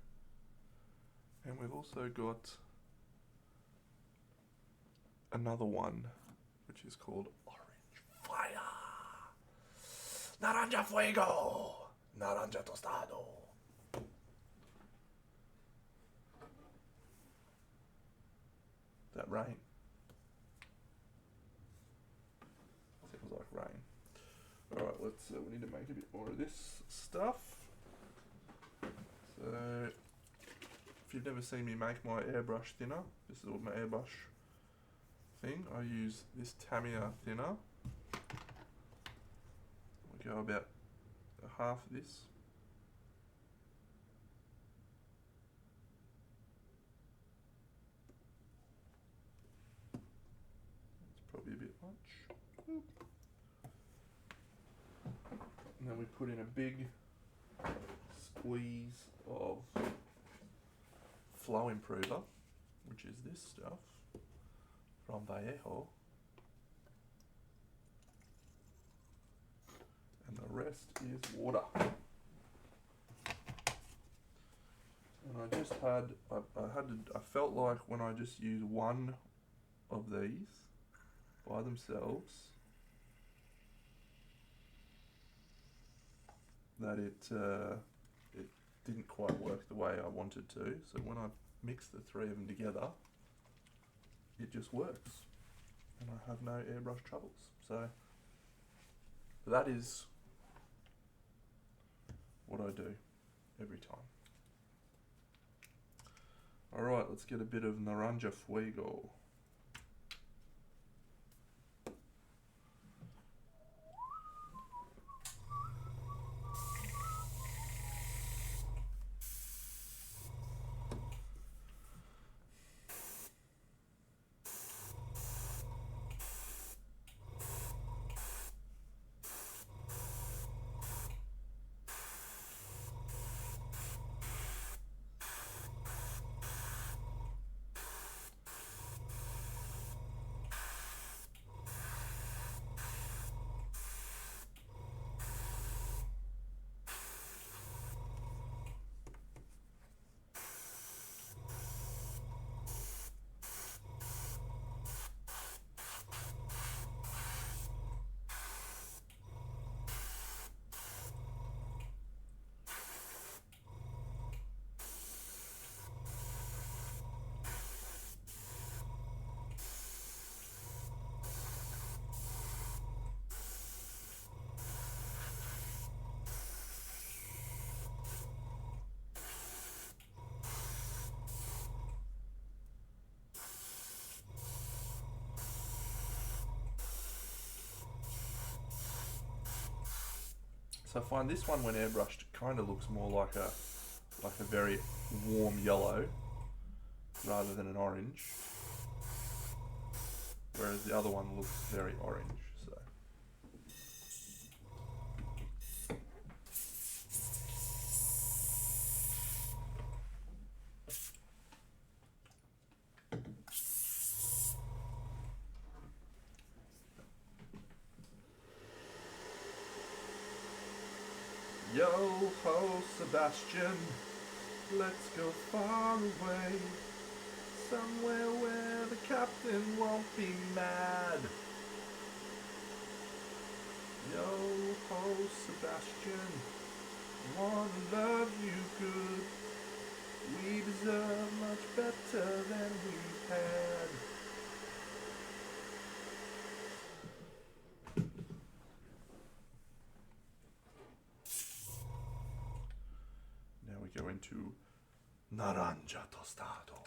and we've also got another one, which is called orange fire. Naranja fuego. Naranja tostado. That rain. Sounds like rain. Alright, we need to make a bit more of this stuff. So, if you've never seen me make my airbrush thinner, this is my airbrush thing. I use this Tamiya thinner. We go about half of this. It's probably a bit much. And then we put in a big squeeze of flow improver, which is this stuff from Vallejo, and the rest is water. And I just had, I felt like when I just use one of these by themselves, that it didn't quite work the way I wanted to. So when I mix the three of them together, it just works, and I have no airbrush troubles. So that is what I do every time. All right, let's get a bit of Naranja Fuego. So I find this one, when airbrushed, kind of looks more like a very warm yellow rather than an orange, whereas the other one looks very orange. So yo ho, Sebastian, let's go far away, somewhere where the captain won't be mad. Yo ho, Sebastian, wanna love you good, we deserve much better than we've had. Now we go into Naranja Tostado.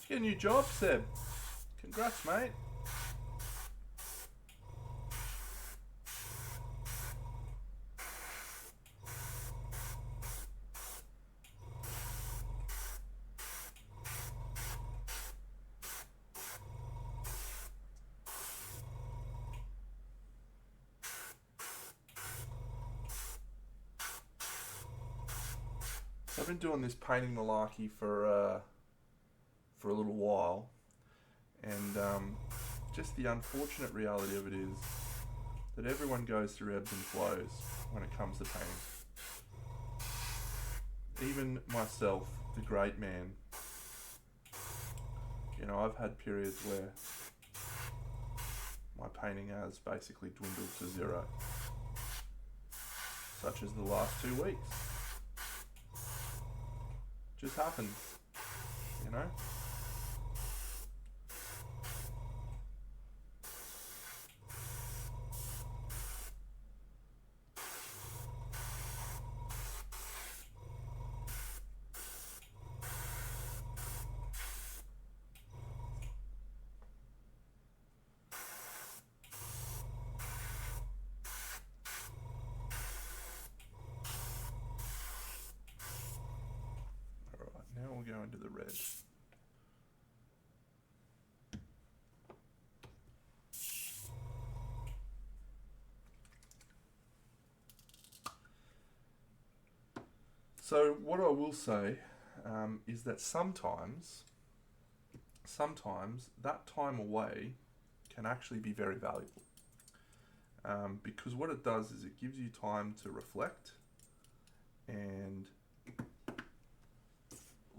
Get a new job, Seb. Congrats, mate. I've been doing this painting malarkey for a little while, And just the unfortunate reality of it is that everyone goes through ebbs and flows when it comes to painting. Even myself, the great man, you know, I've had periods where my painting has basically dwindled to zero, such as the last 2 weeks. Just happens, you know? Alright, now we'll go into the red. So what I will say is that sometimes that time away can actually be very valuable, because what it does is it gives you time to reflect and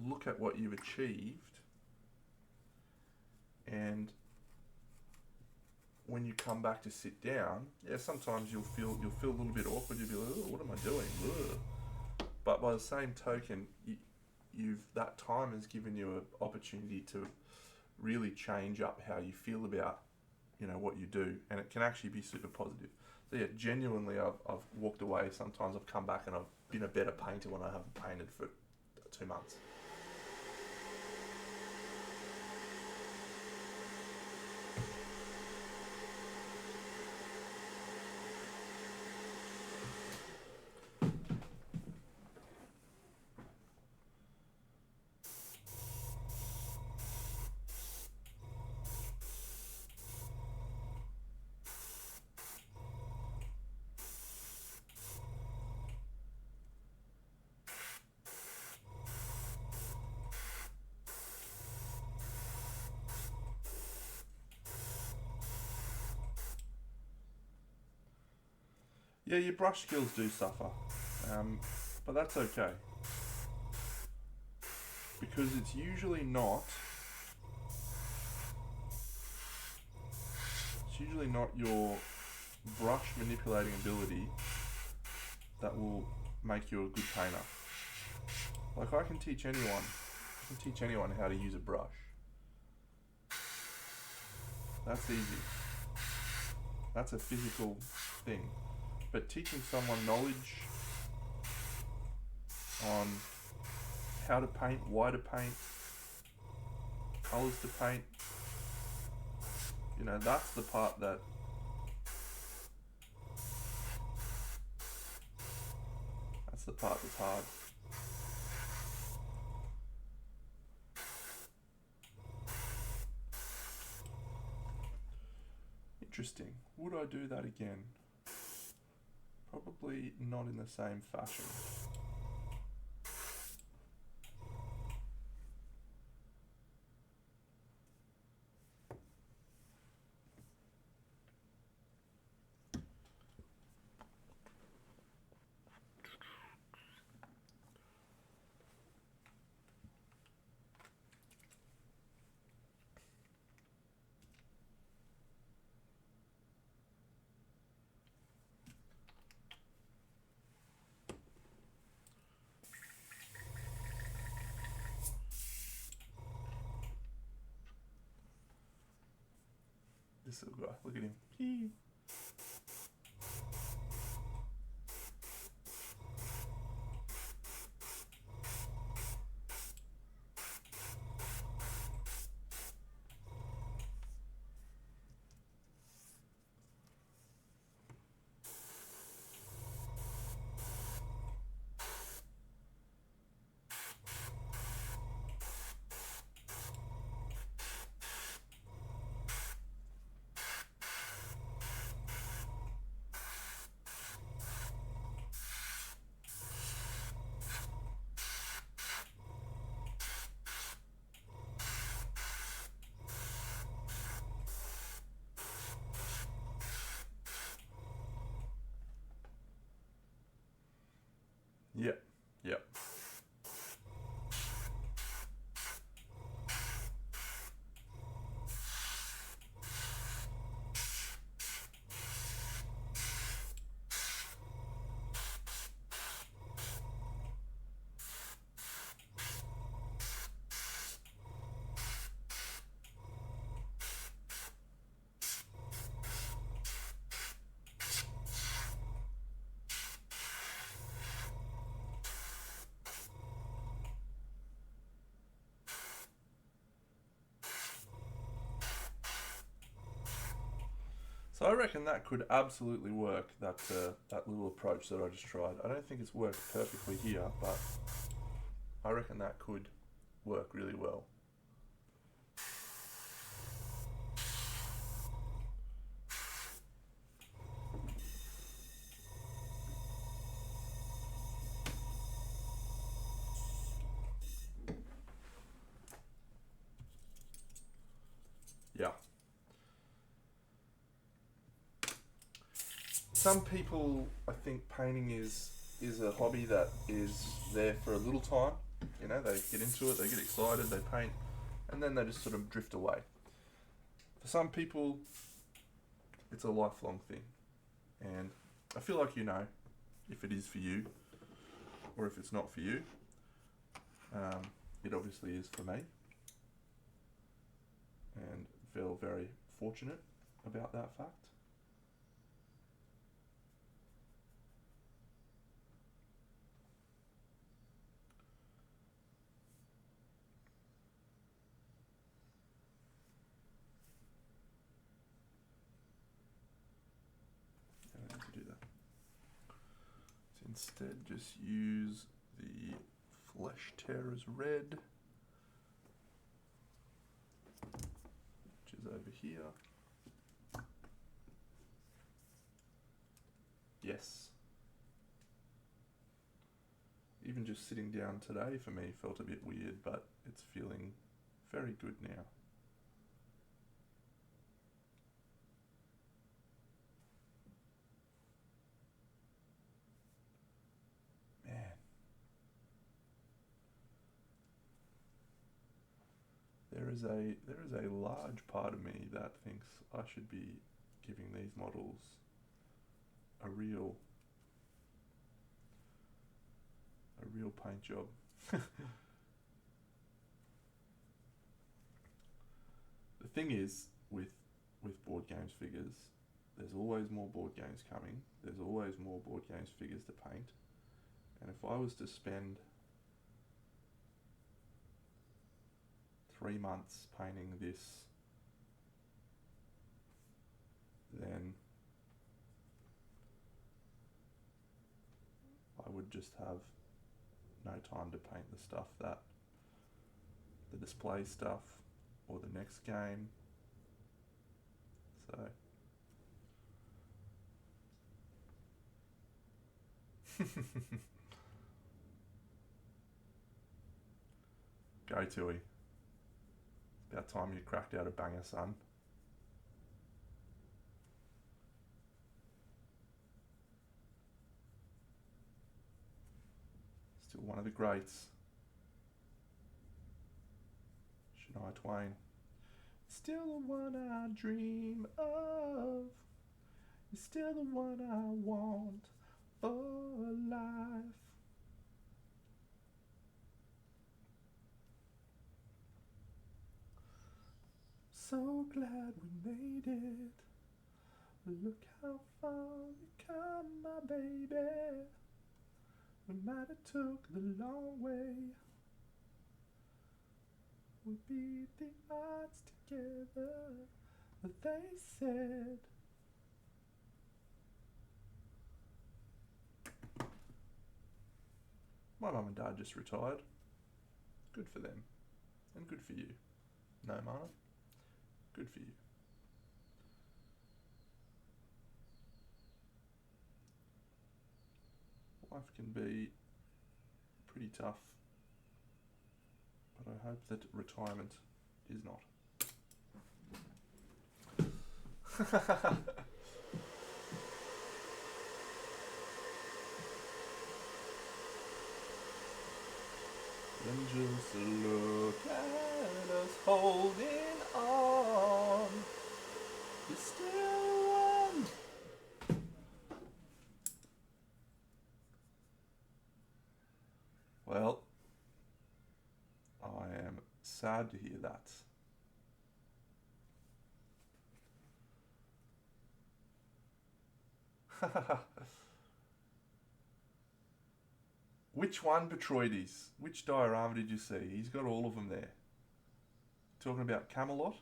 look at what you've achieved, and when you come back to sit down, yeah, sometimes you'll feel a little bit awkward. You'll be like, oh, what am I doing? Ugh. But by the same token, that time has given you an opportunity to really change up how you feel about, you know, what you do, and it can actually be super positive. So yeah, genuinely, I've walked away. Sometimes I've come back and I've been a better painter when I haven't painted for 2 months. Yeah, your brush skills do suffer, but that's okay, because it's usually not your brush manipulating ability that will make you a good painter. Like, I can teach anyone how to use a brush. That's easy. That's a physical thing. But teaching someone knowledge on how to paint, why to paint, colours to paint, you know, that's the part that's hard. Interesting. Would I do that again? Probably not in the same fashion. This little guy, look at him. So I reckon that could absolutely work, that little approach that I just tried. I don't think it's worked perfectly here, but I reckon that could work really well. Yeah. Some people, I think painting is a hobby that is there for a little time. You know, they get into it, they get excited, they paint, and then they just sort of drift away. For some people, it's a lifelong thing. And I feel like you know if it is for you or if it's not for you. It obviously is for me. And feel very fortunate about that fact. I don't need to do that. So instead, just use the Flesh Tearers Red, which is over here. Yes. Even just sitting down today for me felt a bit weird, but it's feeling very good now. Man. There is a large part of me that thinks I should be giving these models a real paint job. The thing is with board games figures, there's always more board games coming. There's always more board games figures to paint. And if I was to spend 3 months painting this, then I would just have no time to paint the stuff that, the display stuff or the next game. So go Tui. About time you cracked out a banger, son. Still one of the greats. Shania Twain. Still the one I dream of. You're still the one I want for life. So glad we made it. Look how far we come, my baby. We might have took the long way. We beat the odds together, they said. My mum and dad just retired. Good for them. And good for you. No, Mana? Good for you. Life can be pretty tough, but I hope that retirement is not. Then just look at us holding on. You're still one. Well, I am sad to hear that. Which one, Petroides? Which diorama did you see? He's got all of them there. Talking about Camelot?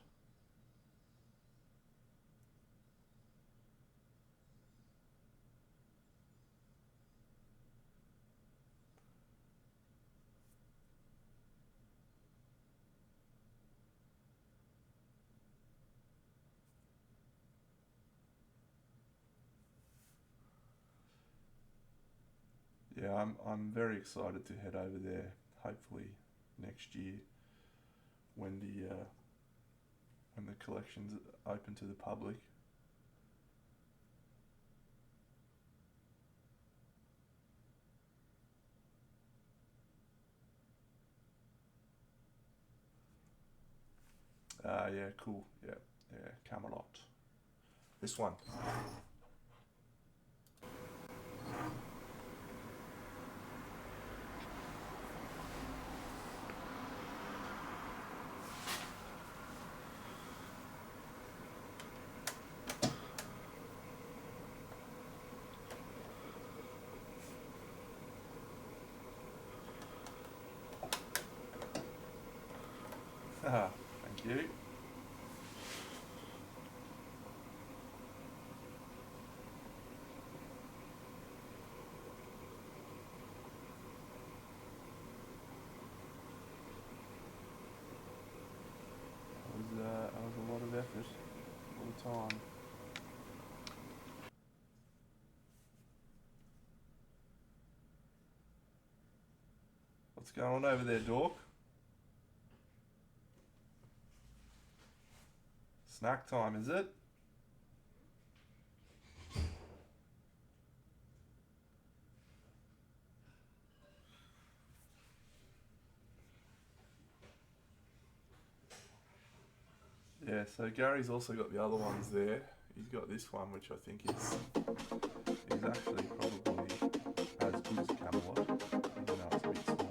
Yeah, I'm very excited to head over there. Hopefully next year when the collection's open to the public. Yeah, cool. Yeah, yeah, Camelot. This one. Ah, thank you. That was a lot of effort, a lot of time. What's going on over there, Dork? Snack time, is it? Yeah, so Gary's also got the other ones there. He's got this one, which I think is actually probably as good as Camelot, even though it's a bit smaller.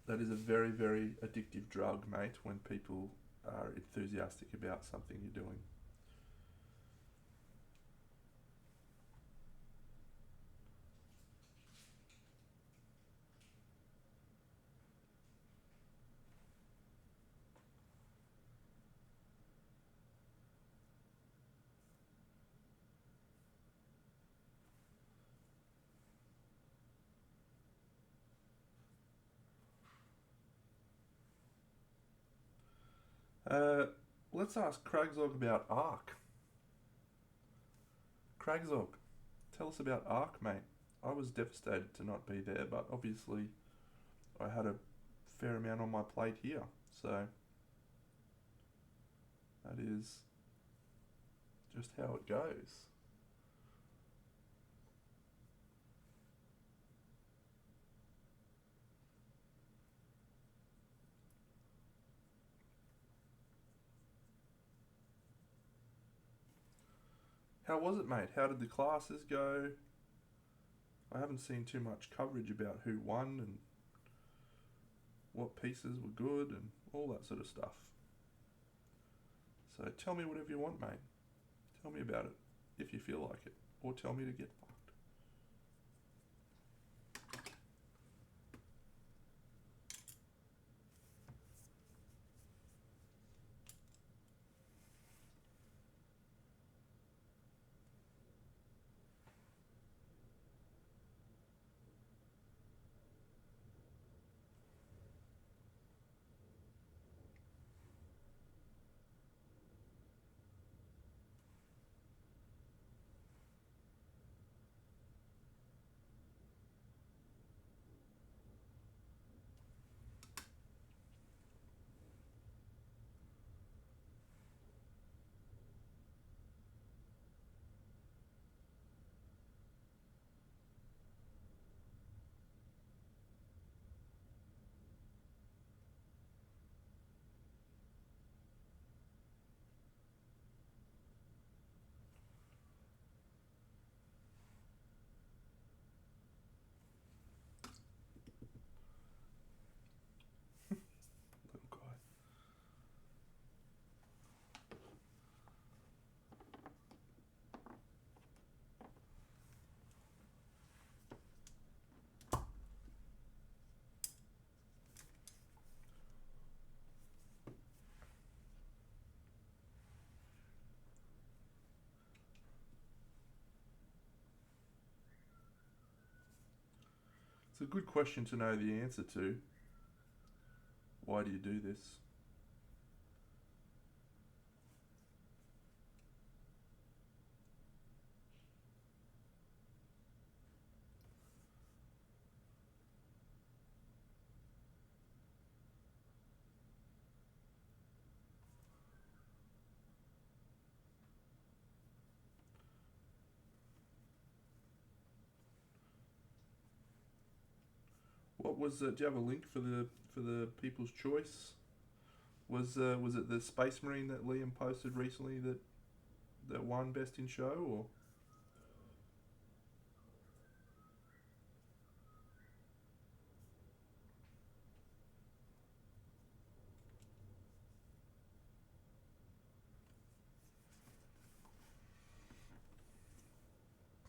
That is a very, very addictive drug, mate, when people are enthusiastic about something you're doing. Uh, let's ask Kragzog about Ark. Kragzog, tell us about Ark, mate. I was devastated to not be there, but obviously I had a fair amount on my plate here, so that is just how it goes. How was it, mate? How did the classes go? I haven't seen too much coverage about who won and what pieces were good and all that sort of stuff. So tell me whatever you want, mate. Tell me about it, if you feel like it. Or tell me to get fucked. It's a good question to know the answer to. Why do you do this? What was? Do you have a link for the People's Choice? Was it the Space Marine that Liam posted recently that won Best in Show, or?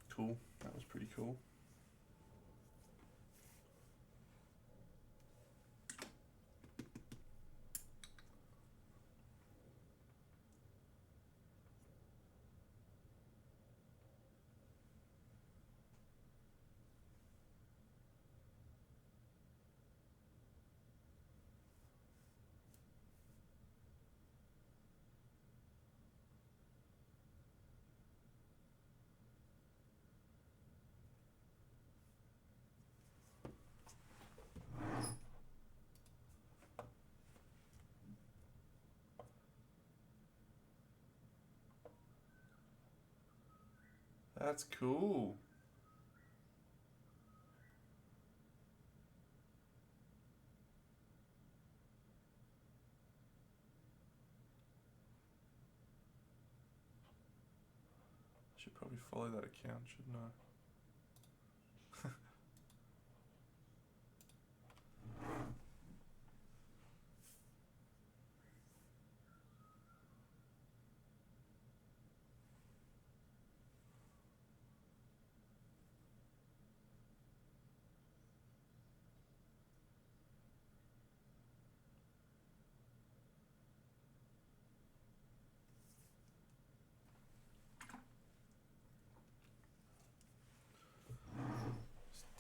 Cool. That was pretty cool. That's cool. I should probably follow that account, shouldn't I?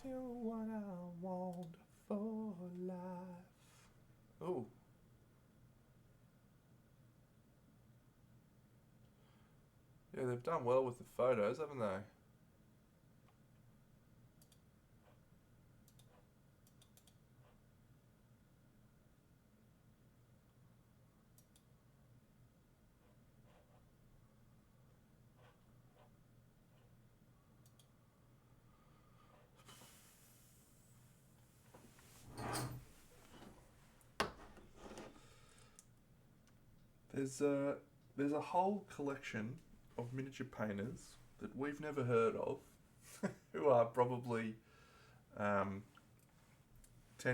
Still what I want for life. Oh. Yeah, they've done well with the photos, haven't they? There's a whole collection of miniature painters that we've never heard of, who are probably 10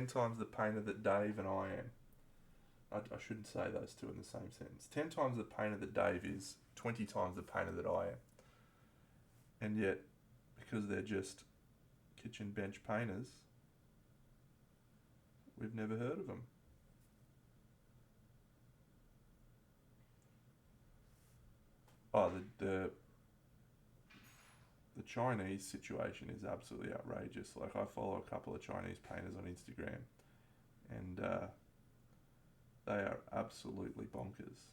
times the painter that Dave and I am. I shouldn't say those two in the same sentence. 10 times the painter that Dave is, 20 times the painter that I am. And yet, because they're just kitchen bench painters, we've never heard of them. Oh, the Chinese situation is absolutely outrageous. Like, I follow a couple of Chinese painters on Instagram, and they are absolutely bonkers.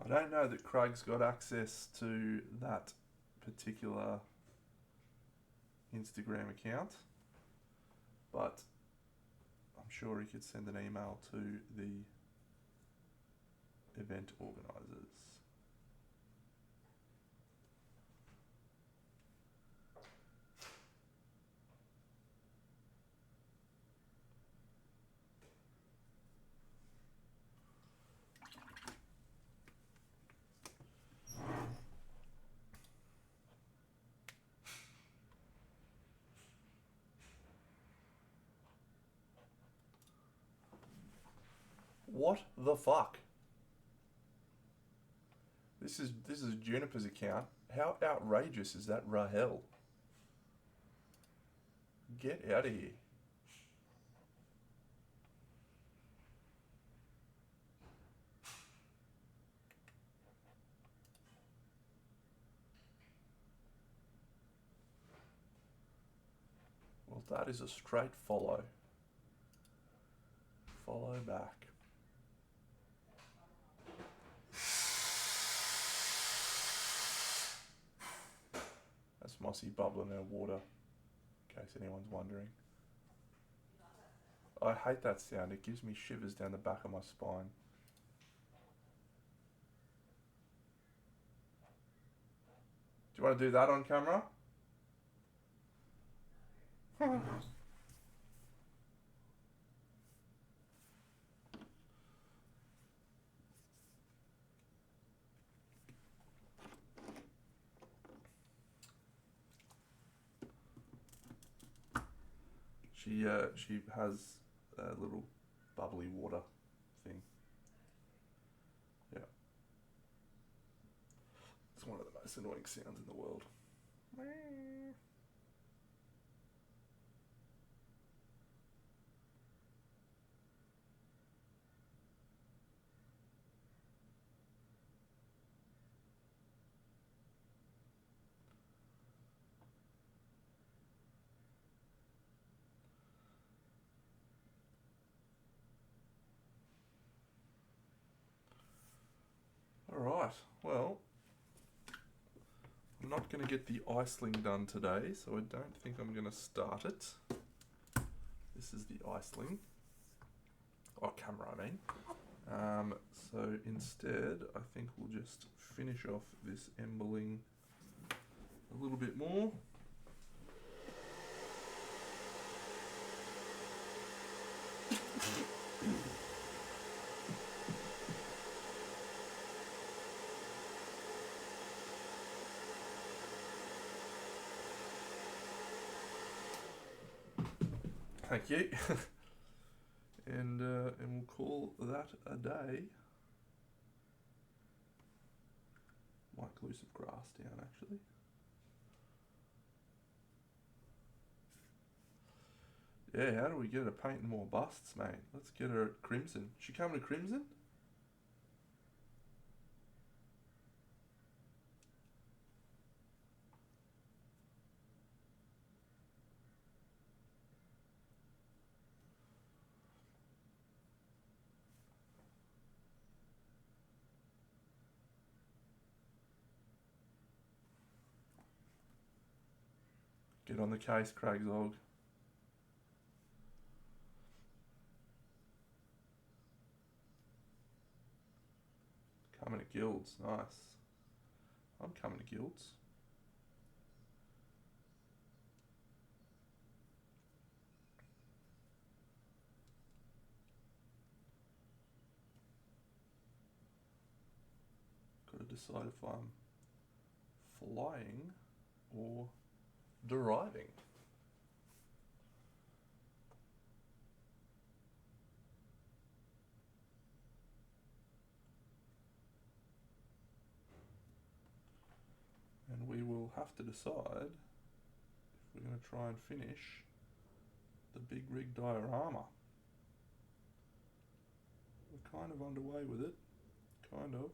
I don't know that Craig's got access to that particular Instagram account, but I'm sure he could send an email to the event organisers. What the fuck? This is Juniper's account. How outrageous is that, Rahel? Get out of here. Well, that is a straight follow. Follow back. That's Mossy bubbling her water, in case anyone's wondering. I hate that sound. It gives me shivers down the back of my spine. Do you want to do that on camera? She has a little bubbly water thing. Yeah. It's one of the most annoying sounds in the world. Alright, well, I'm not going to get the iceling done today, so I don't think I'm going to start it. This is the iceling. Oh, camera, I mean. So instead, I think we'll just finish off this embelling a little bit more. Thank you. and we'll call that a day. Might glue some grass down actually. Yeah, how do we get her painting more busts, mate? Let's get her at Crimson. She coming to Crimson? Get on the case, Craig Zog. Coming to Guilds, nice. I'm coming to Guilds. Got to decide if I'm flying or deriving. And we will have to decide if we're going to try and finish the big rig diorama. We're kind of underway with it, kind of.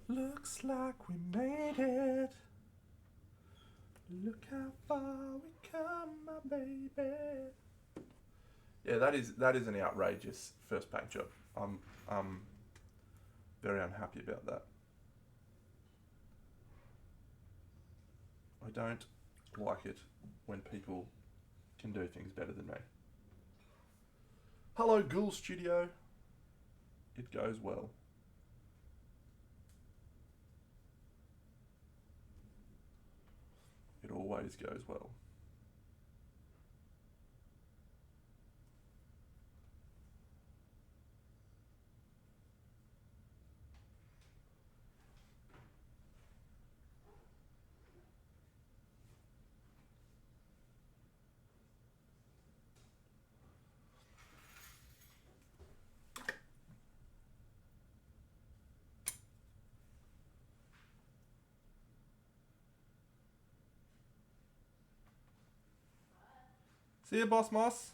Looks like we made it. Look how far we come, my baby. Yeah, that is an outrageous first paint job. I'm very unhappy about that. I don't like it when people can do things better than me. Hello, Ghoul Studio. It goes well. It always goes well. See you, Boss Moss.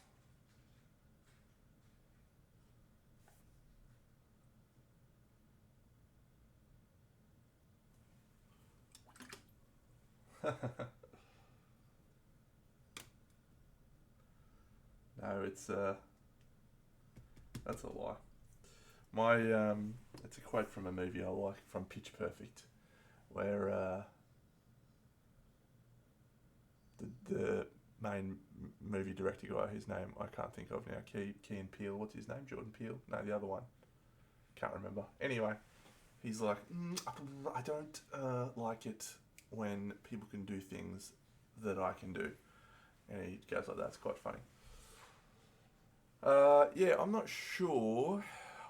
No, it's that's a lie. My it's a quote from a movie I like, from Pitch Perfect, where the main movie director guy, whose name I can't think of now, Key and Peele. What's his name? Jordan Peele? No, the other one. Can't remember. Anyway, he's like, I don't like it when people can do things that I can do, and he goes like that. It's quite funny. Yeah, I'm not sure.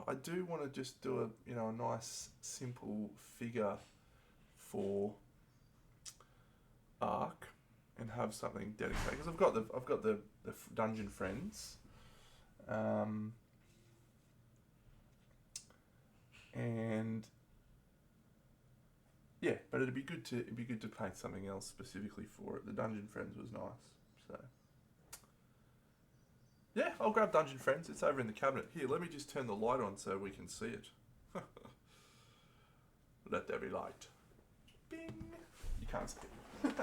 I do want to just do a nice simple figure for Ark and have something dedicated, because I've got the Dungeon Friends, and yeah, but it'd be good to paint something else specifically for it. The Dungeon Friends was nice, so yeah, I'll grab Dungeon Friends. It's over in the cabinet. Here, let me just turn the light on so we can see it. Let there be light. Bing. You can't see it.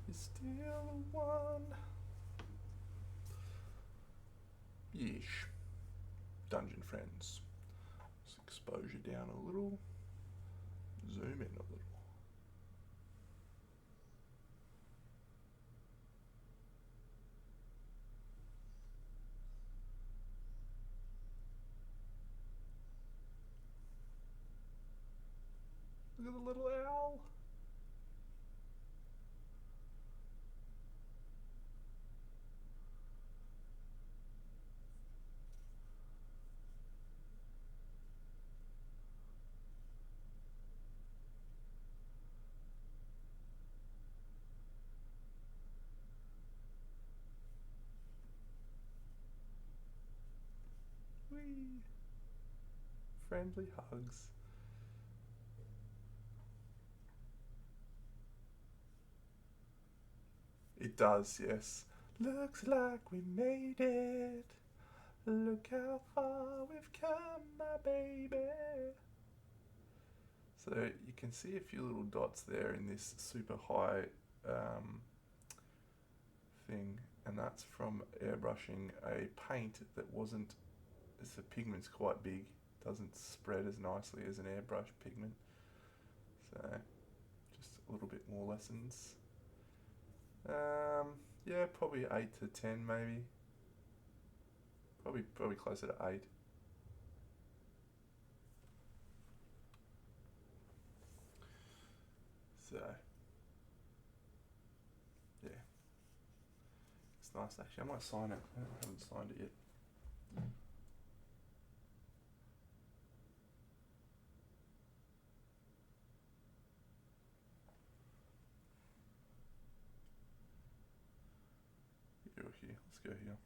You're still one. Yeesh. Dungeon Friends. Just exposure down a little. Zoom in a little. Look at the little owl. Whee! Friendly hugs. It does, yes. Looks like we made it. Look how far we've come, my baby. So you can see a few little dots there in this super high thing, and that's from airbrushing a paint that wasn't, the pigment's quite big, doesn't spread as nicely as an airbrush pigment. So just a little bit more lessons. Yeah, probably 8 to 10 maybe. Probably closer to 8. So yeah, it's nice actually. I might sign it. I haven't signed it yet. Here. Let's go here.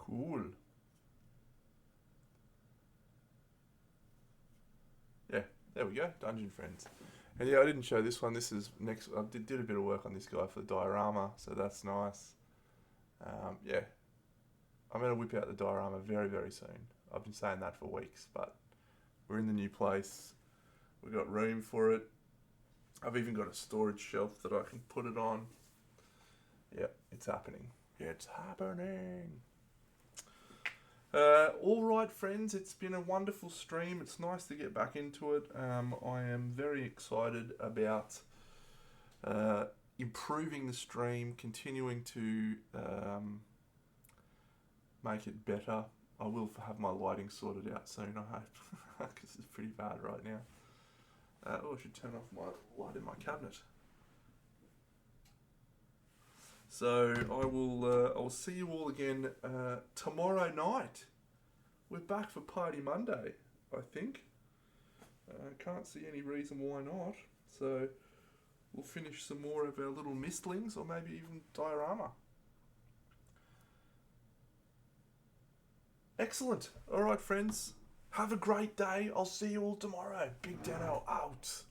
Cool. Yeah, there we go. Dungeon Friends. And yeah, I didn't show this one. This is next. I did a bit of work on this guy for the diorama, so that's nice. Yeah, I'm going to whip out the diorama very, very soon. I've been saying that for weeks, but we're in the new place. We've got room for it. I've even got a storage shelf that I can put it on. Yeah, it's happening. It's happening. All right, friends, it's been a wonderful stream. It's nice to get back into it. I am very excited about improving the stream, continuing to make it better. I will have my lighting sorted out soon, I hope, because it's pretty bad right now. I should turn off my light in my cabinet. So I will see you all again tomorrow night. We're back for Party Monday, I think. Can't see any reason why not. So we'll finish some more of our little mistlings, or maybe even diorama. Excellent. All right, friends. Have a great day. I'll see you all tomorrow. Big Dano out.